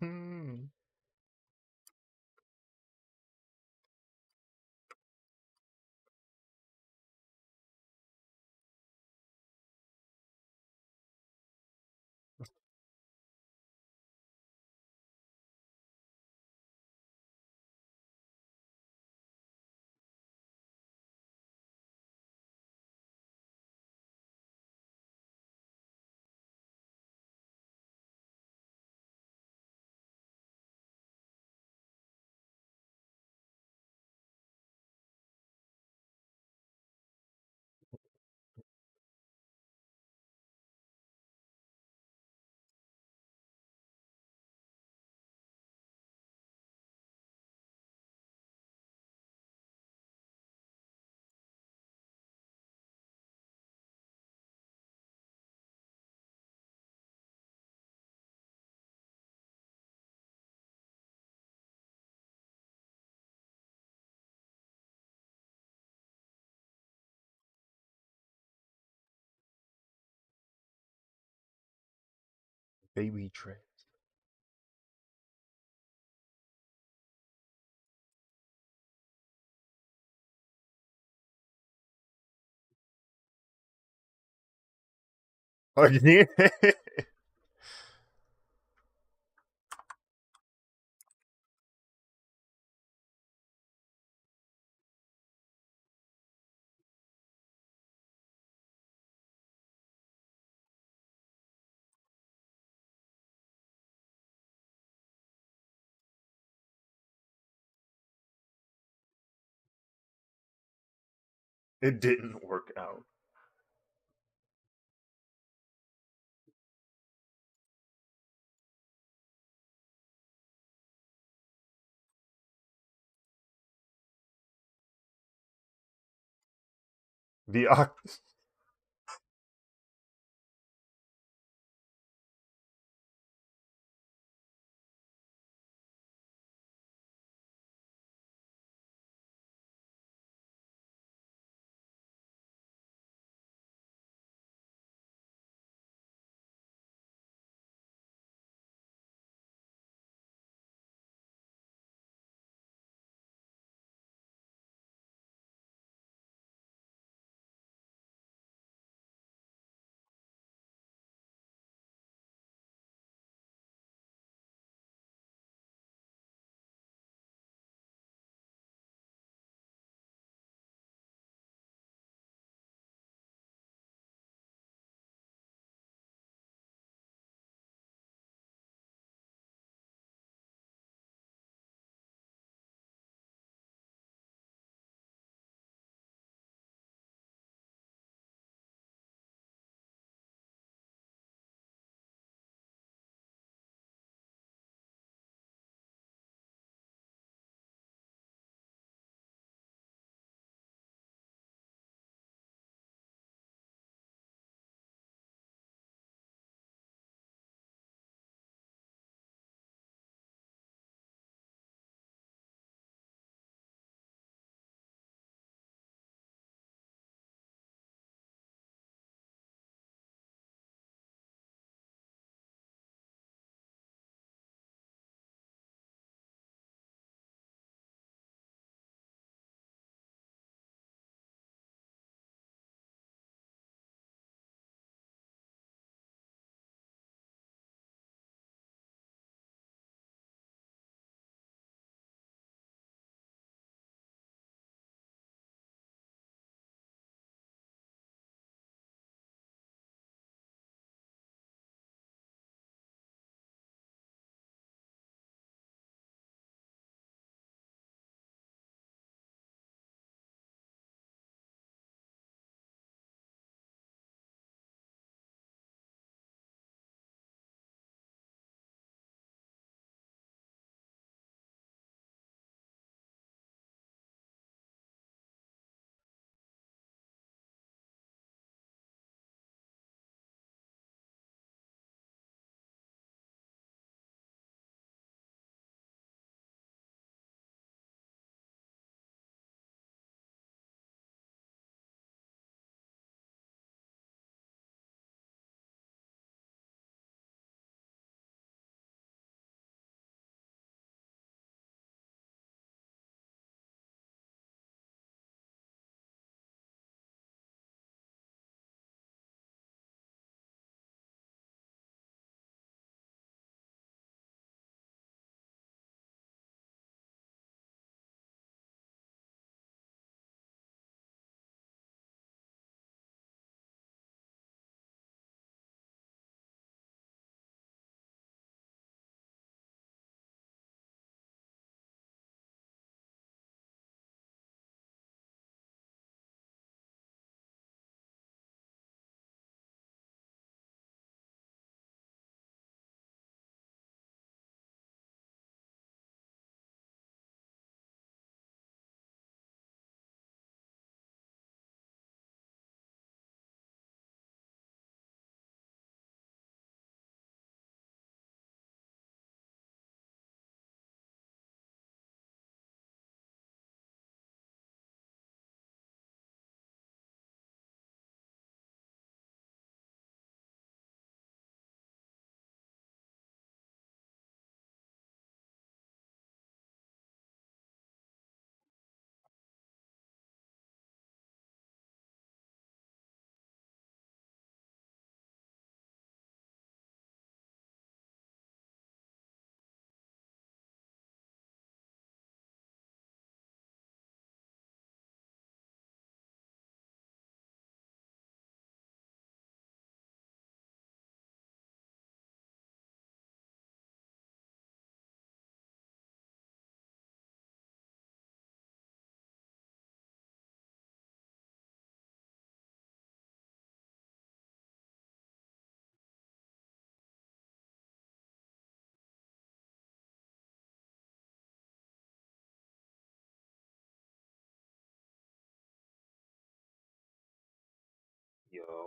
mhm. Baby trays. Oh, yeah. It didn't work out. The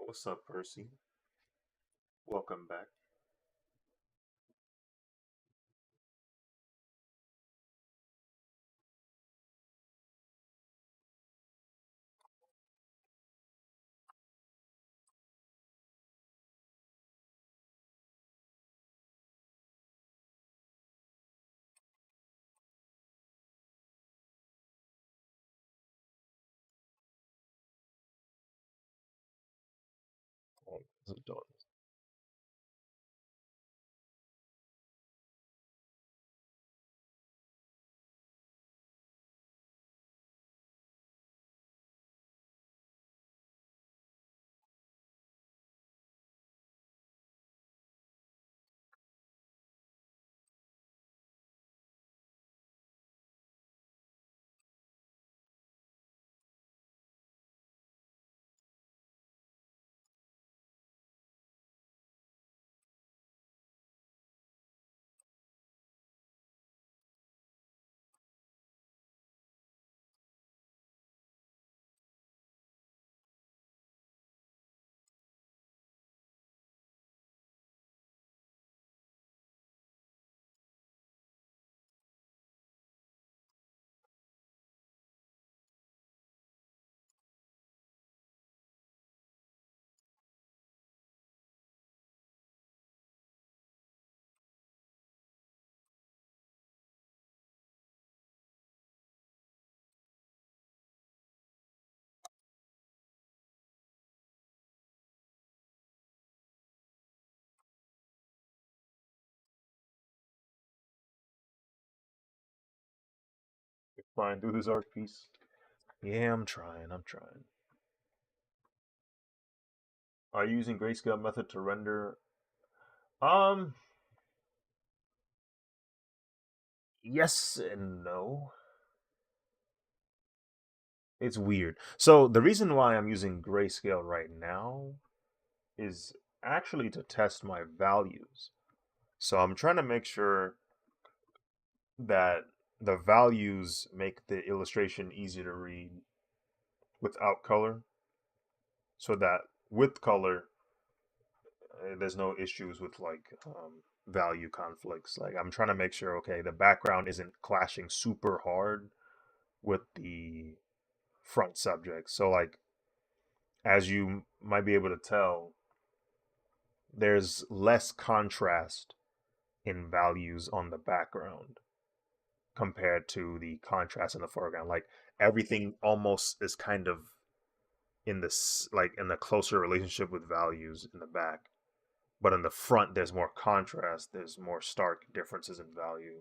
What's up, Percy? Welcome back. How's it doing? Fine, do this art piece. Yeah, I'm trying. I'm trying. Are you using grayscale method to render? Um, yes and no. It's weird. So the reason why I'm using grayscale right now is actually to test my values. So I'm trying to make sure that the values make the illustration easy to read without color, so that with color there's no issues with like value conflicts. Like I'm trying to make sure, okay, the background isn't clashing super hard with the front subject. So like as you might be able to tell, there's less contrast in values on the background compared to the contrast in the foreground. Like everything almost is kind of in this like in a closer relationship with values in the back, but in the front there's more contrast, there's more stark differences in value.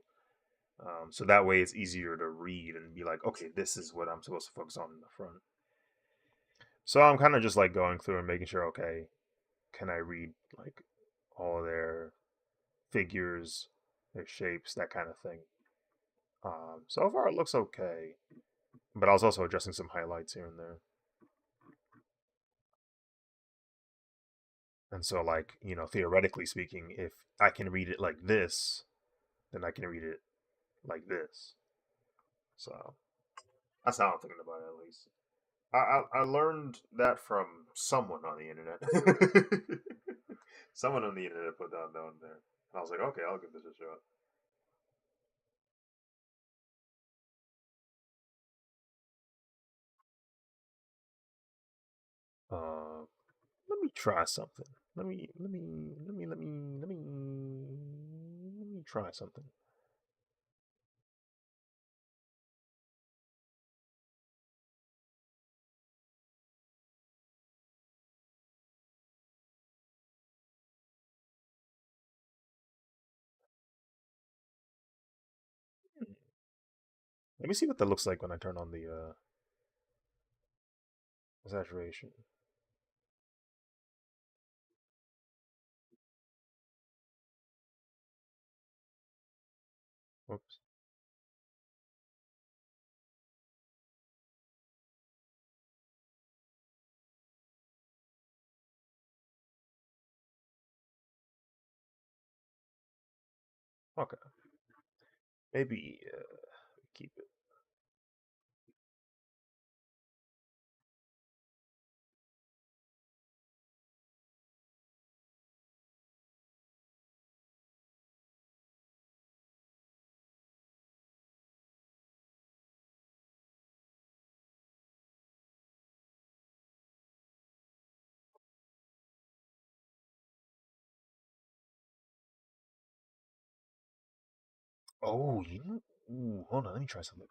So that way it's easier to read and be like, okay, this is what I'm supposed to focus on in the front. So I'm kind of just like going through and making sure, okay, can I read like all of their figures, their shapes, that kind of thing. So far it looks okay, but I was also adjusting some highlights here and there. And so, like, theoretically speaking, if I can read it like this, then I can read it like this. So that's how I'm thinking about it, at least. I learned that from someone on the internet. Someone on the internet put that down there, and I was like, okay, I'll give this a shot. Uh, Let me try something. Let me try something. Let me see what that looks like when I turn on the saturation. Whoops. Okay. Maybe keep it. Oh, you know. Ooh, hold on. Let me try something.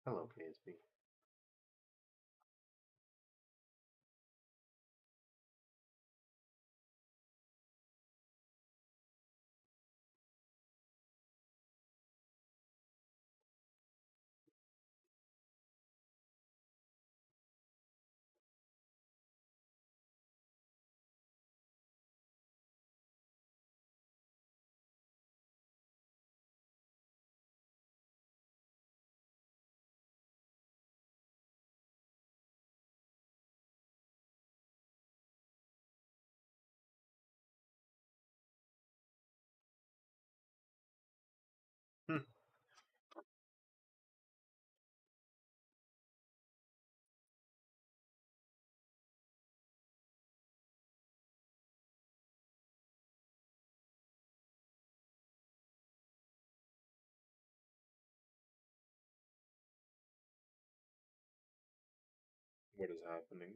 Hello, KSB. What is happening?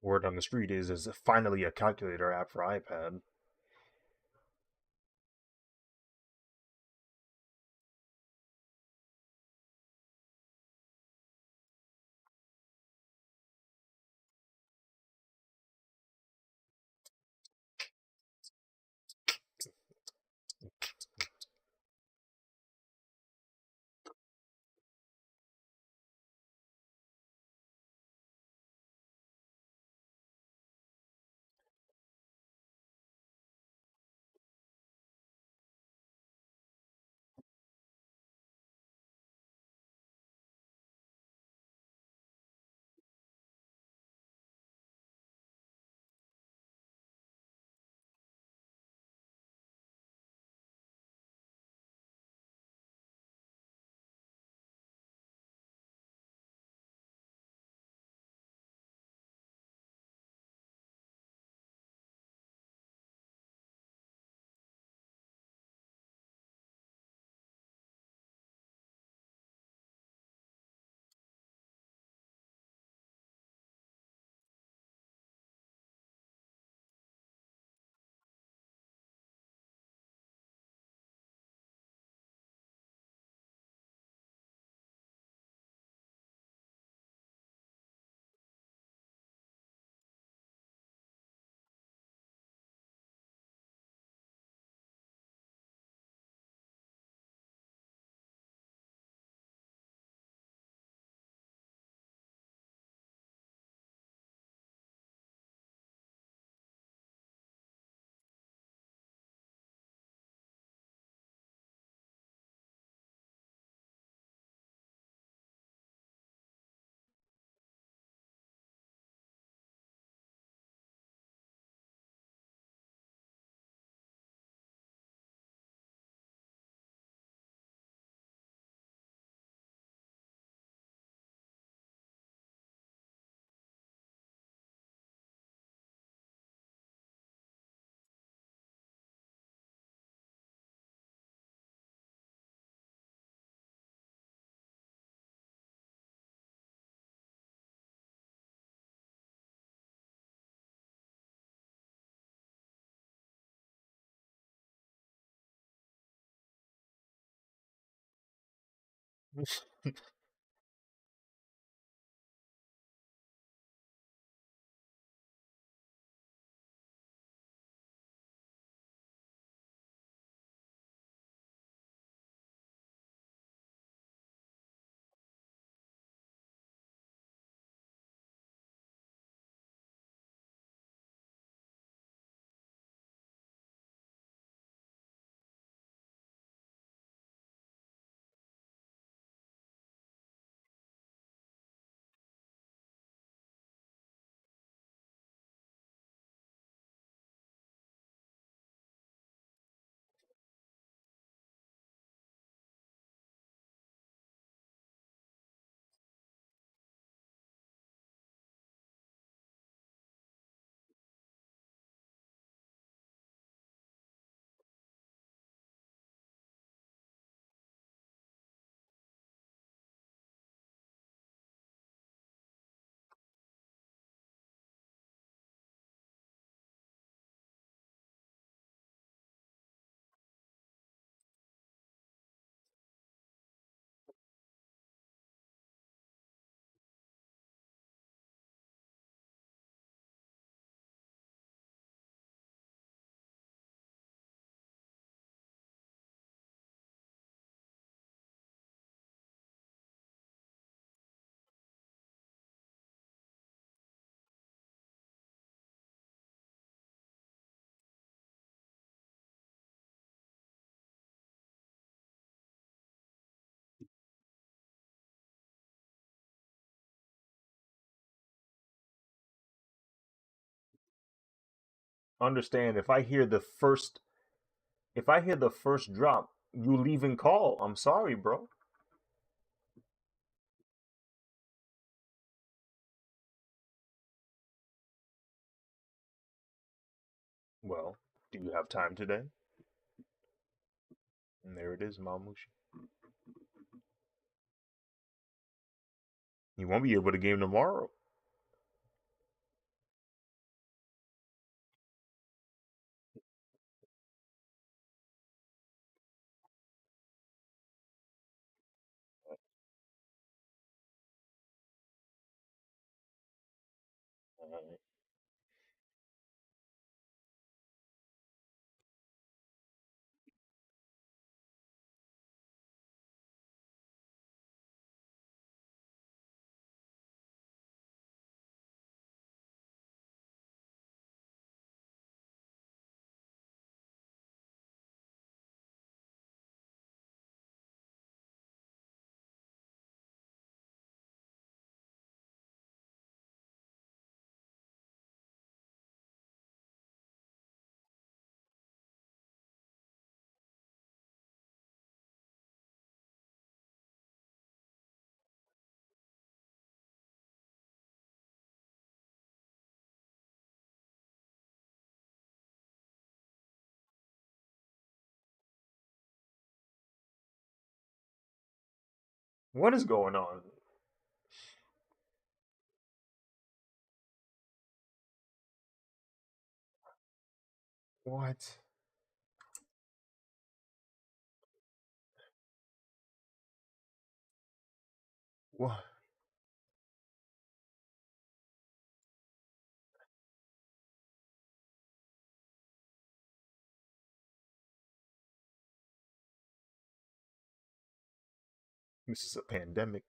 Word on the street is finally a calculator app for iPad. Understand, if I hear the first drop, you leave and call. I'm sorry, bro. Well, do you have time today? And there it is, Mamushi. You won't be able to game tomorrow. What is going on? What? What? This is a pandemic.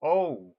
Oh.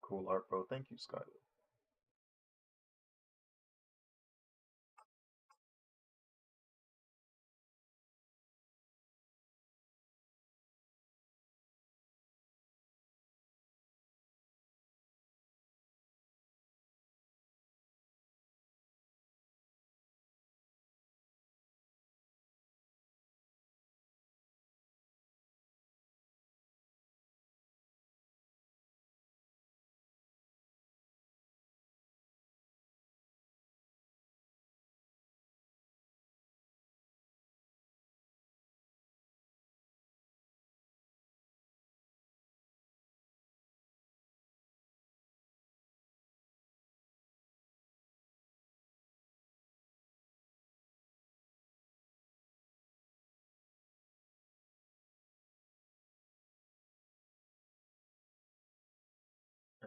Cool art, bro. Thank you, Skylar.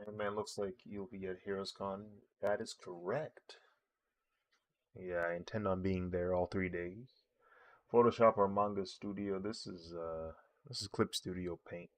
Hey, man, looks like you'll be at Heroes Con. That is correct. Yeah, I intend on being there all 3 days. Photoshop or Manga Studio. This is Clip Studio Paint.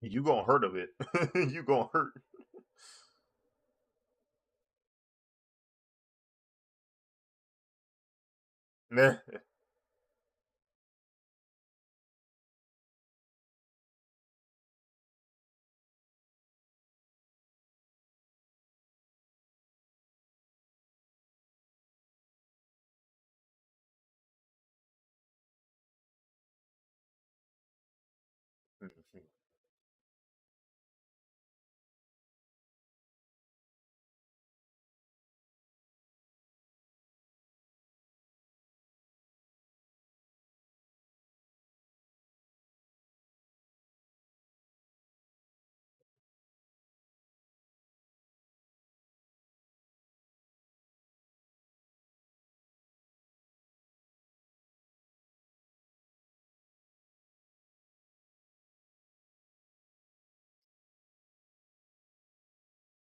You gonna hurt of it. You gonna hurt. Nah.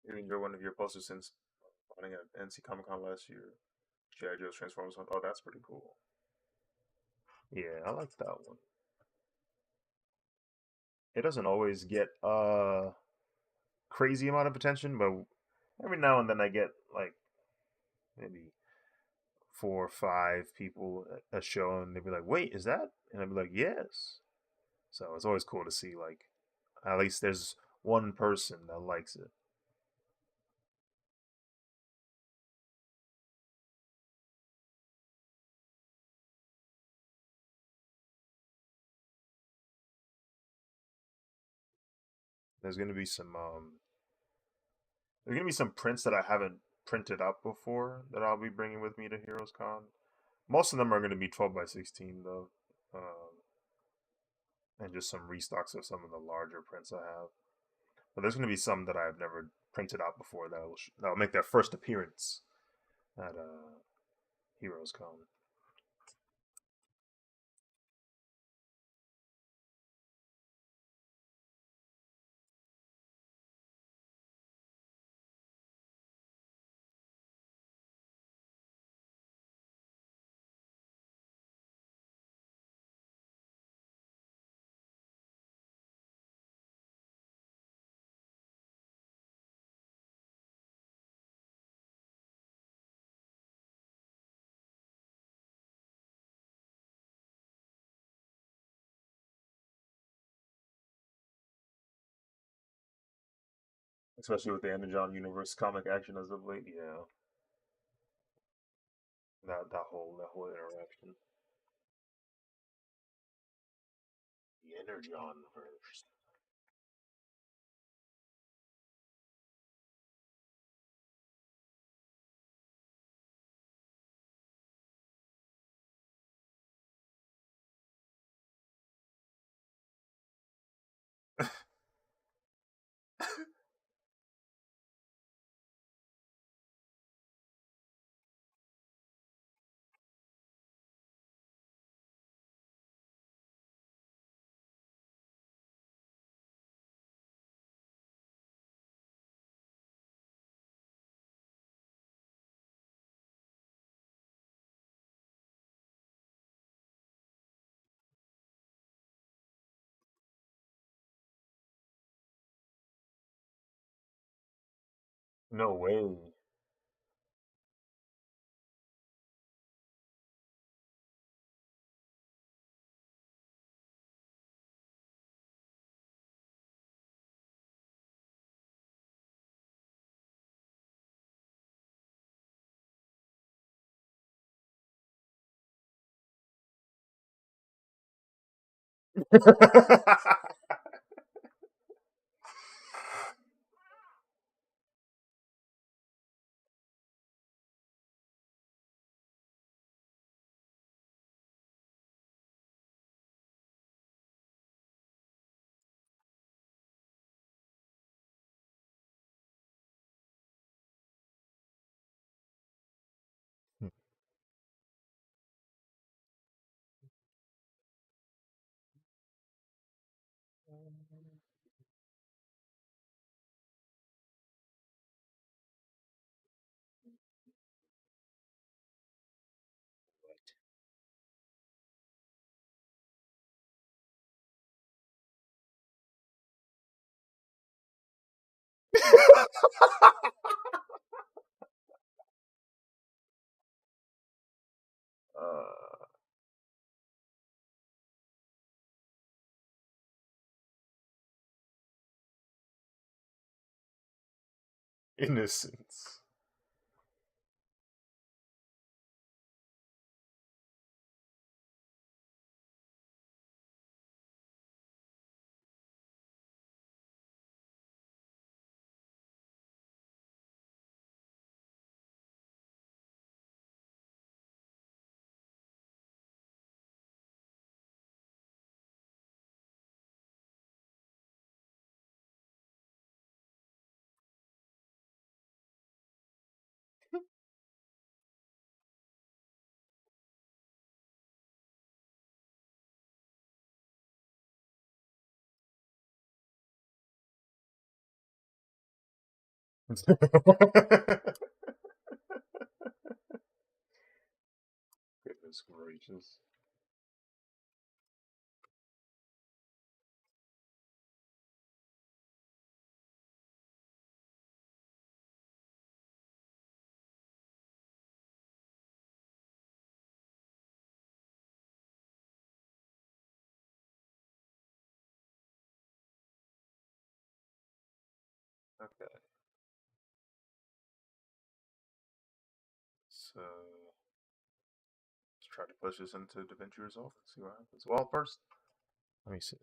You mean you're one of your posters since running at NC Comic Con last year? G.I. Joe's Transformers one. Oh, that's pretty cool. Yeah, I like that one. It doesn't always get crazy amount of attention, but every now and then I get like maybe 4 or 5 people at a show, and they'd be like, "Wait, is that?" And I'd be like, "Yes." So it's always cool to see like at least there's one person that likes it. There's gonna be some prints that I haven't printed up before that I'll be bringing with me to Heroes Con. Most of them are gonna be 12 by 16 though, and just some restocks of some of the larger prints I have. But there's gonna be some that I've never printed out before that'll make their first appearance at Heroes Con. Especially with the Energon Universe comic action as of late, yeah, that whole interaction. The Energon verse. No way. uh, innocence. Goodness gracious. Okay, so let's try to push this into DaVinci Resolve and see what happens. Well, first, let me see.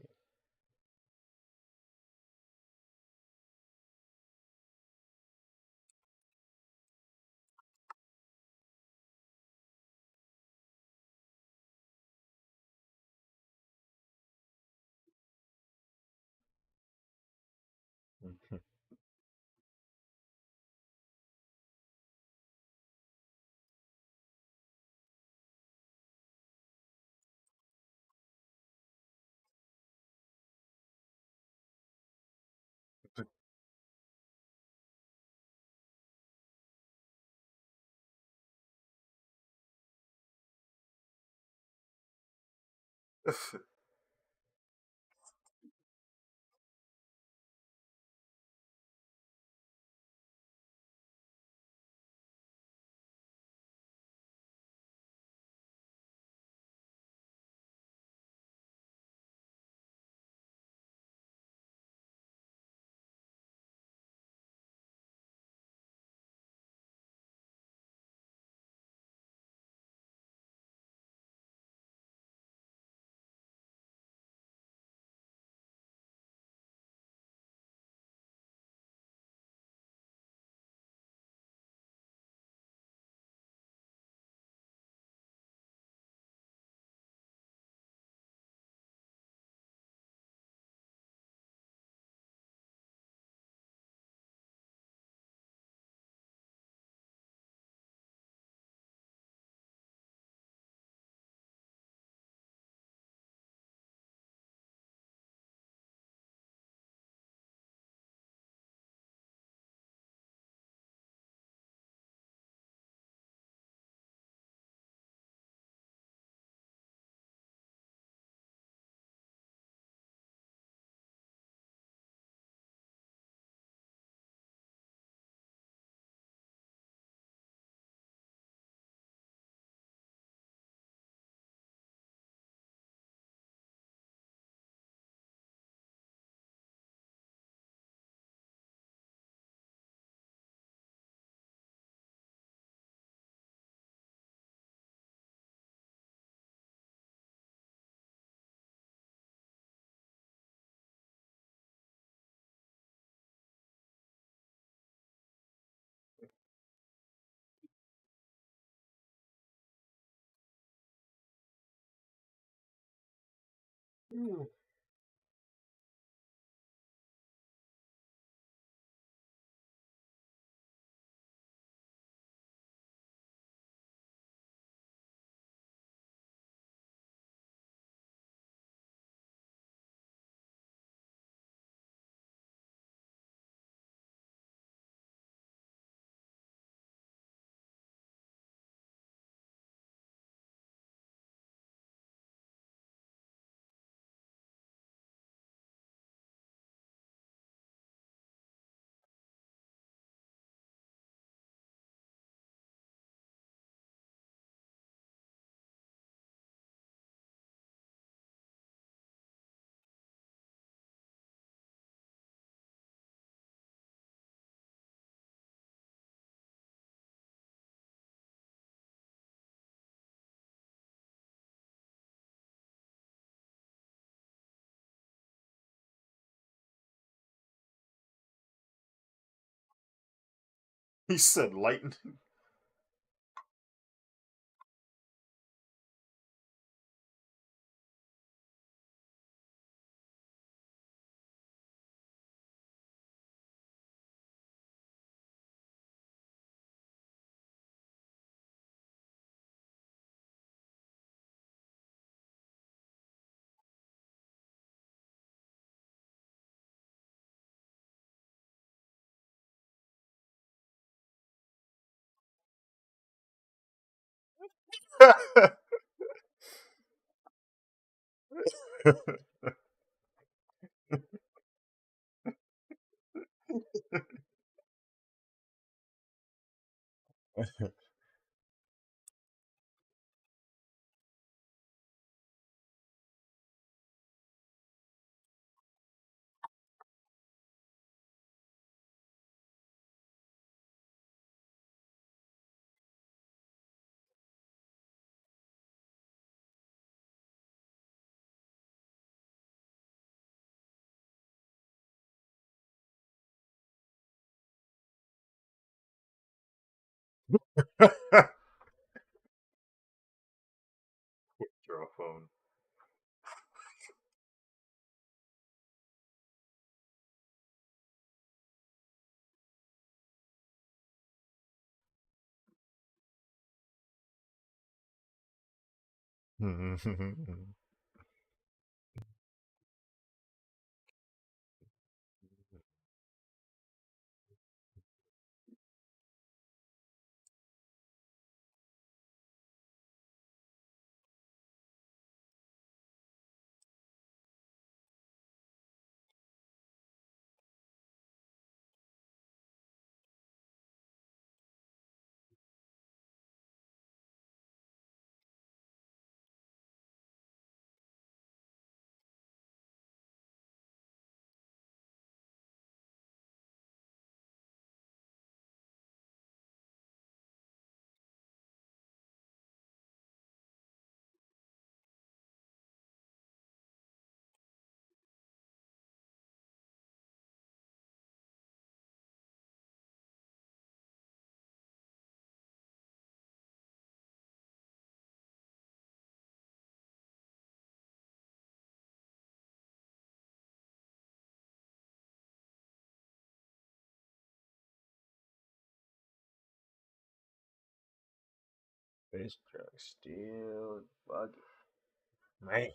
He said lightning. Draw phone. Space truck, steel, buggy. Man.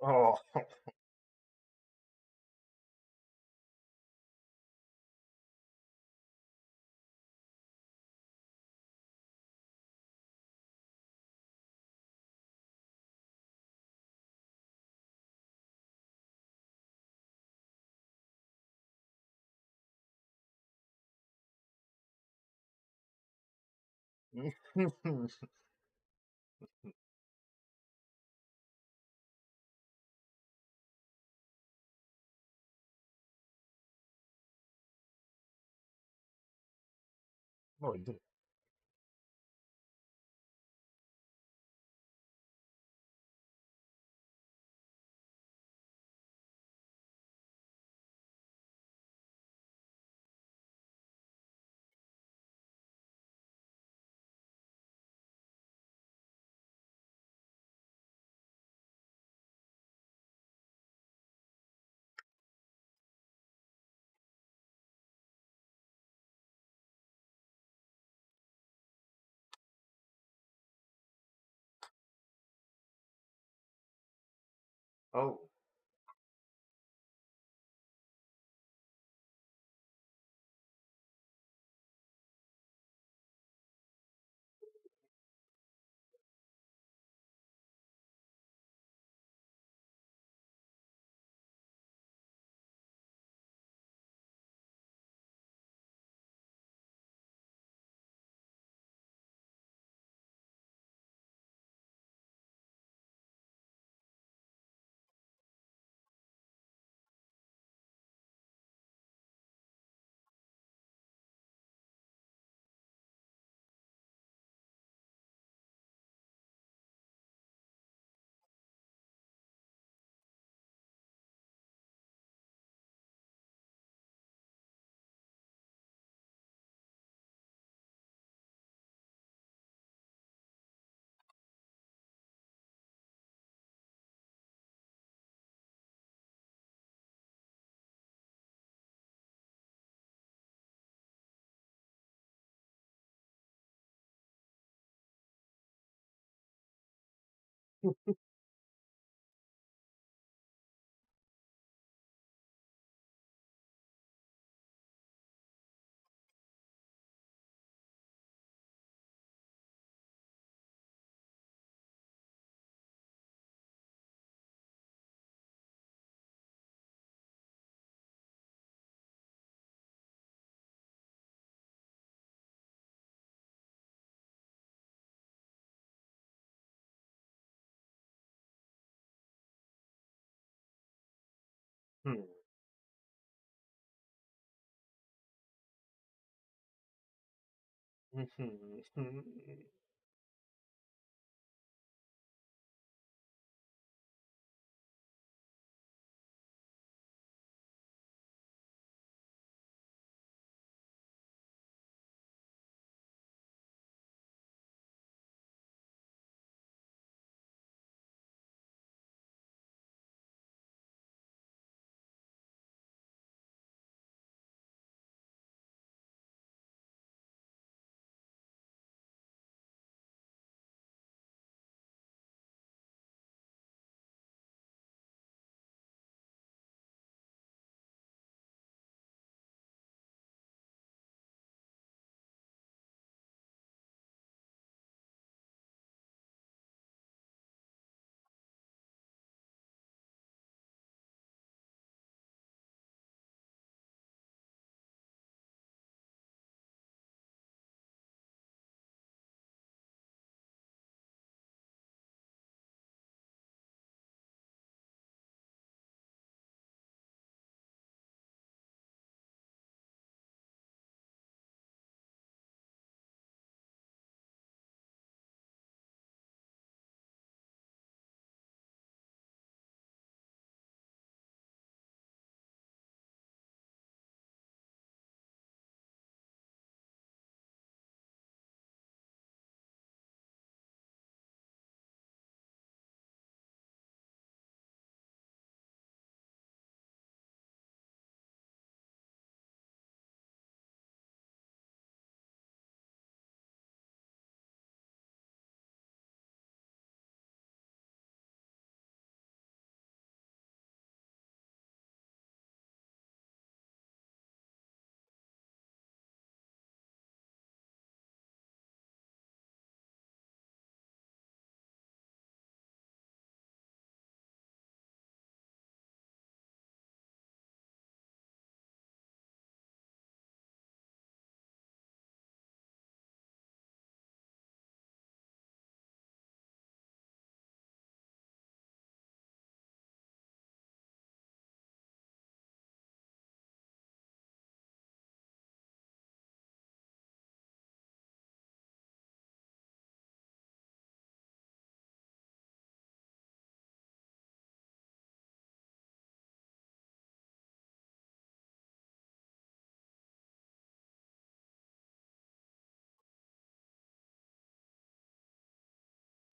Oh, oh, he did. Oh. Hmm.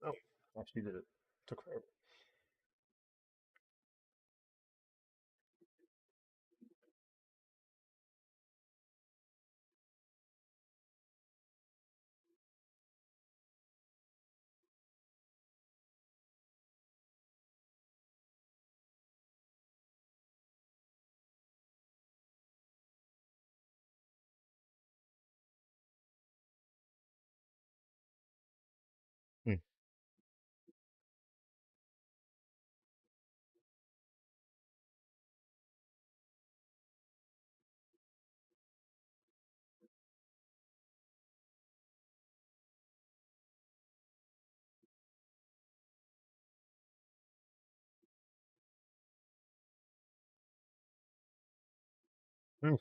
Oh, actually did it. Took forever. Hmm.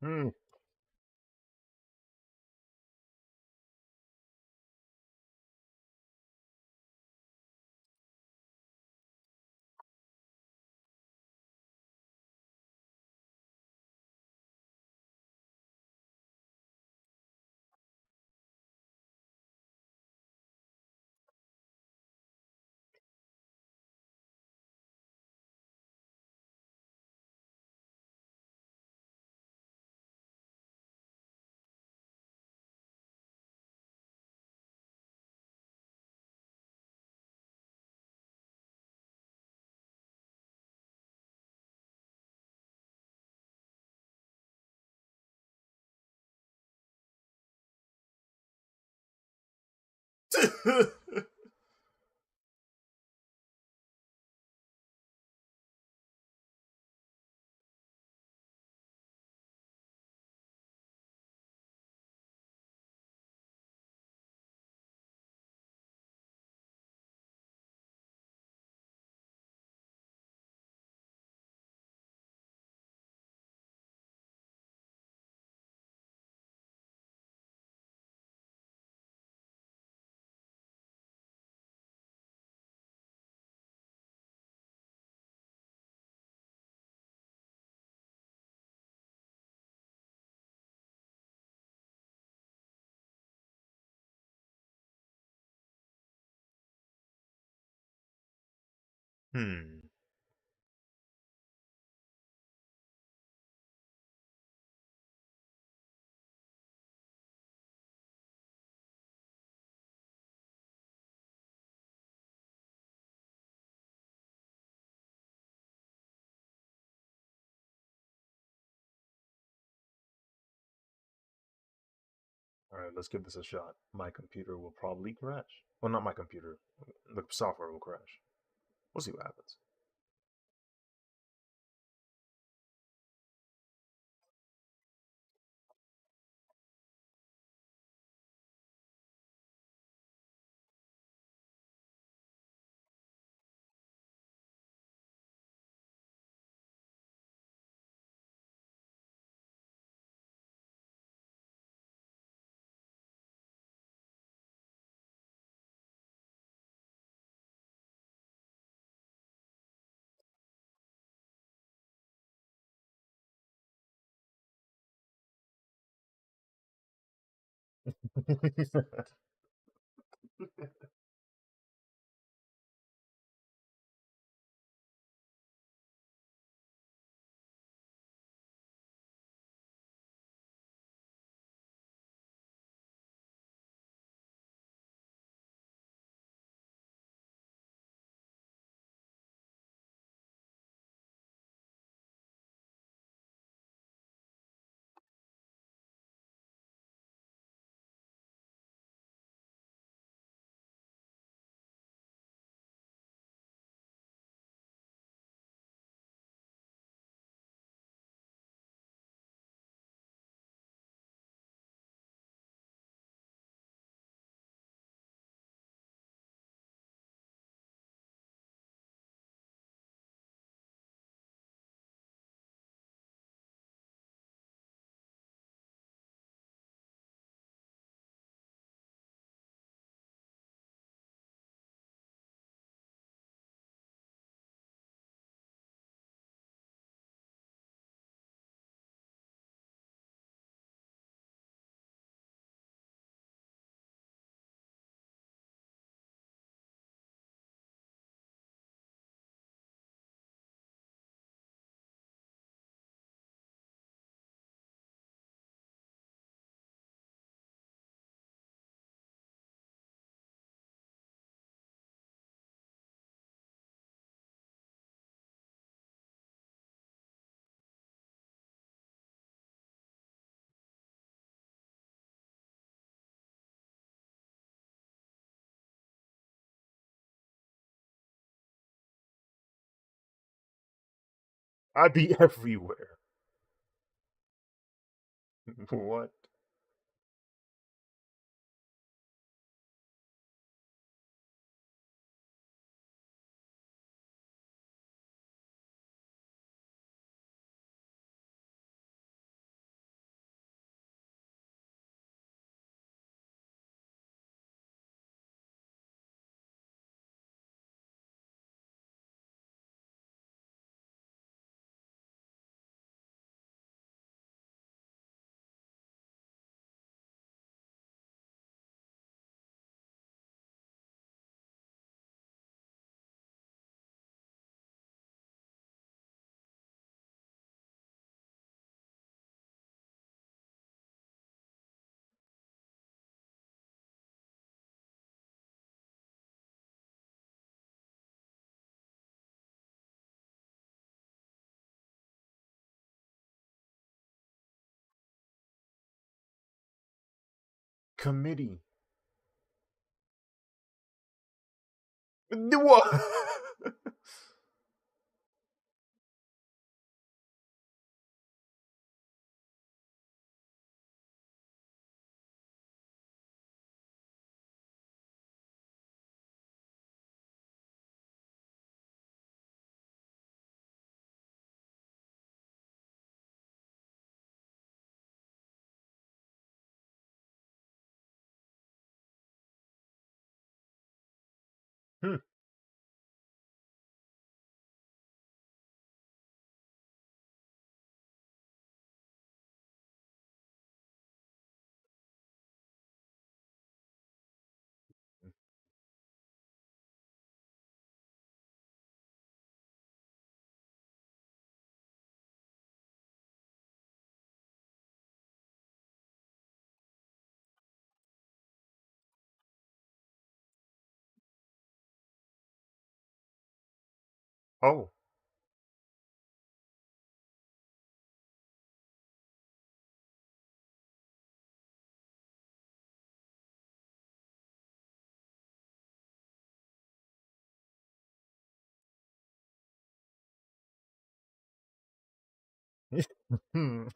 Hmm. Hmm. All right, let's give this a shot. My computer will probably crash. Well, not my computer. The software will crash. We'll see what happens. I'd be everywhere. What? Committee. What? Hmm. Oh. Hmm.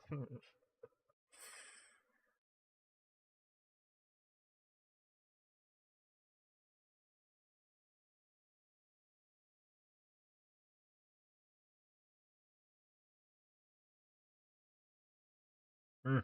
Hmm.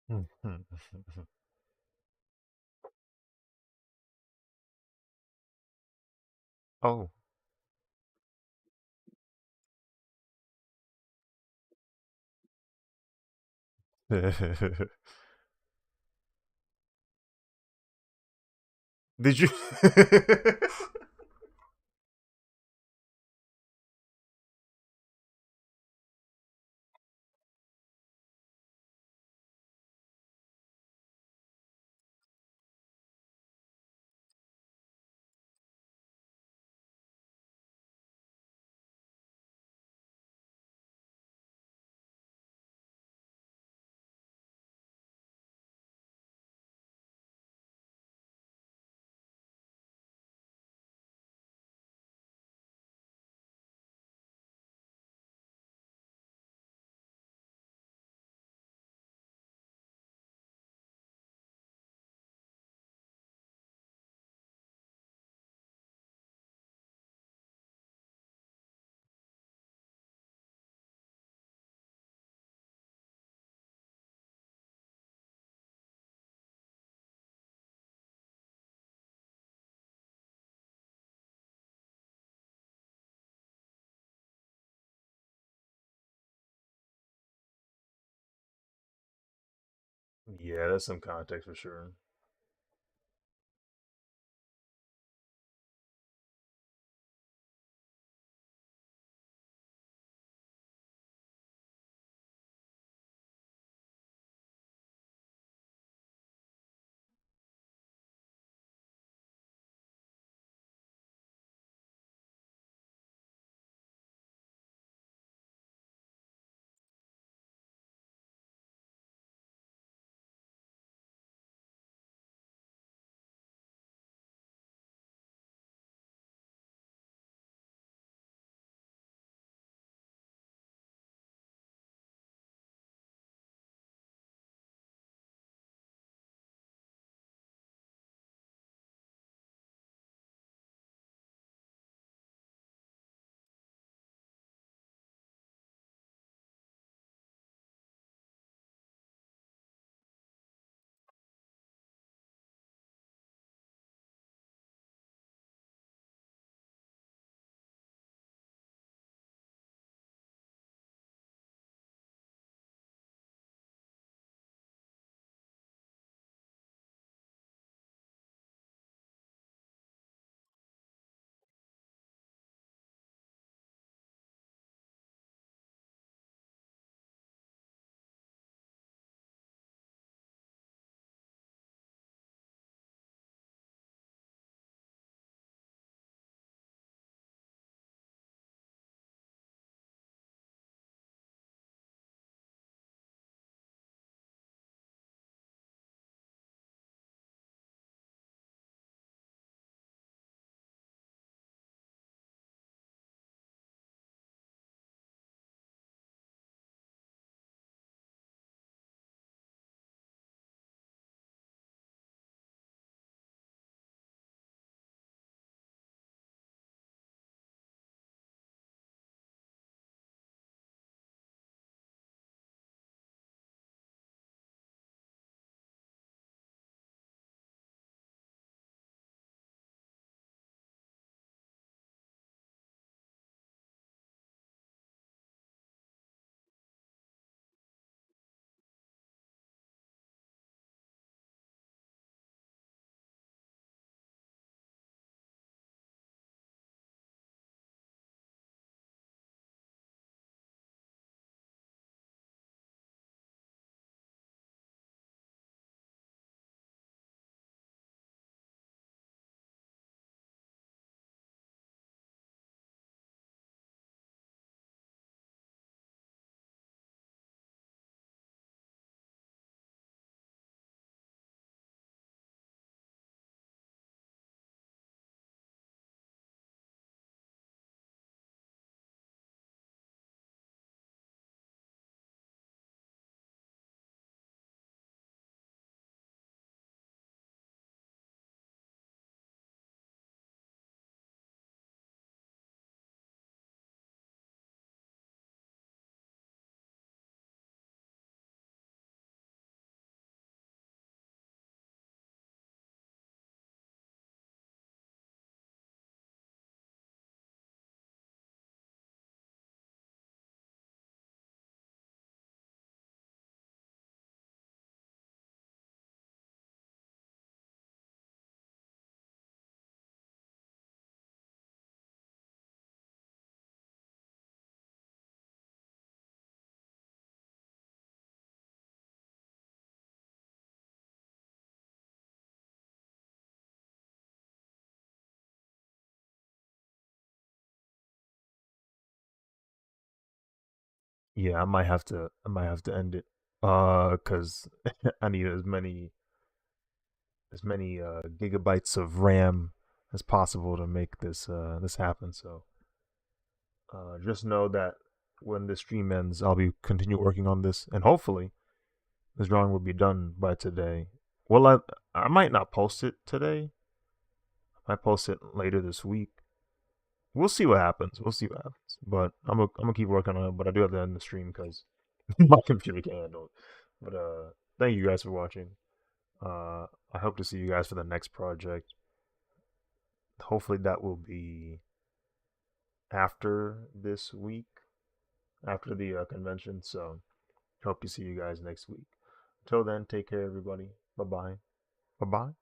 Hmm. Hmm. Oh. Did you? Yeah, that's some context for sure. Yeah, I might have to end it. Cause I need as many gigabytes of RAM as possible to make this happen. So just know that when the stream ends, I'll be continue working on this, and hopefully this drawing will be done by today. Well, I might not post it today. I might post it later this week. We'll see what happens. We'll see what happens. But I'm gonna keep working on it. But I do have to end the stream because my computer can't handle it. But thank you guys for watching. I hope to see you guys for the next project. Hopefully that will be after this week, after the convention. So hope to see you guys next week. Until then, take care, everybody. Bye bye. Bye bye.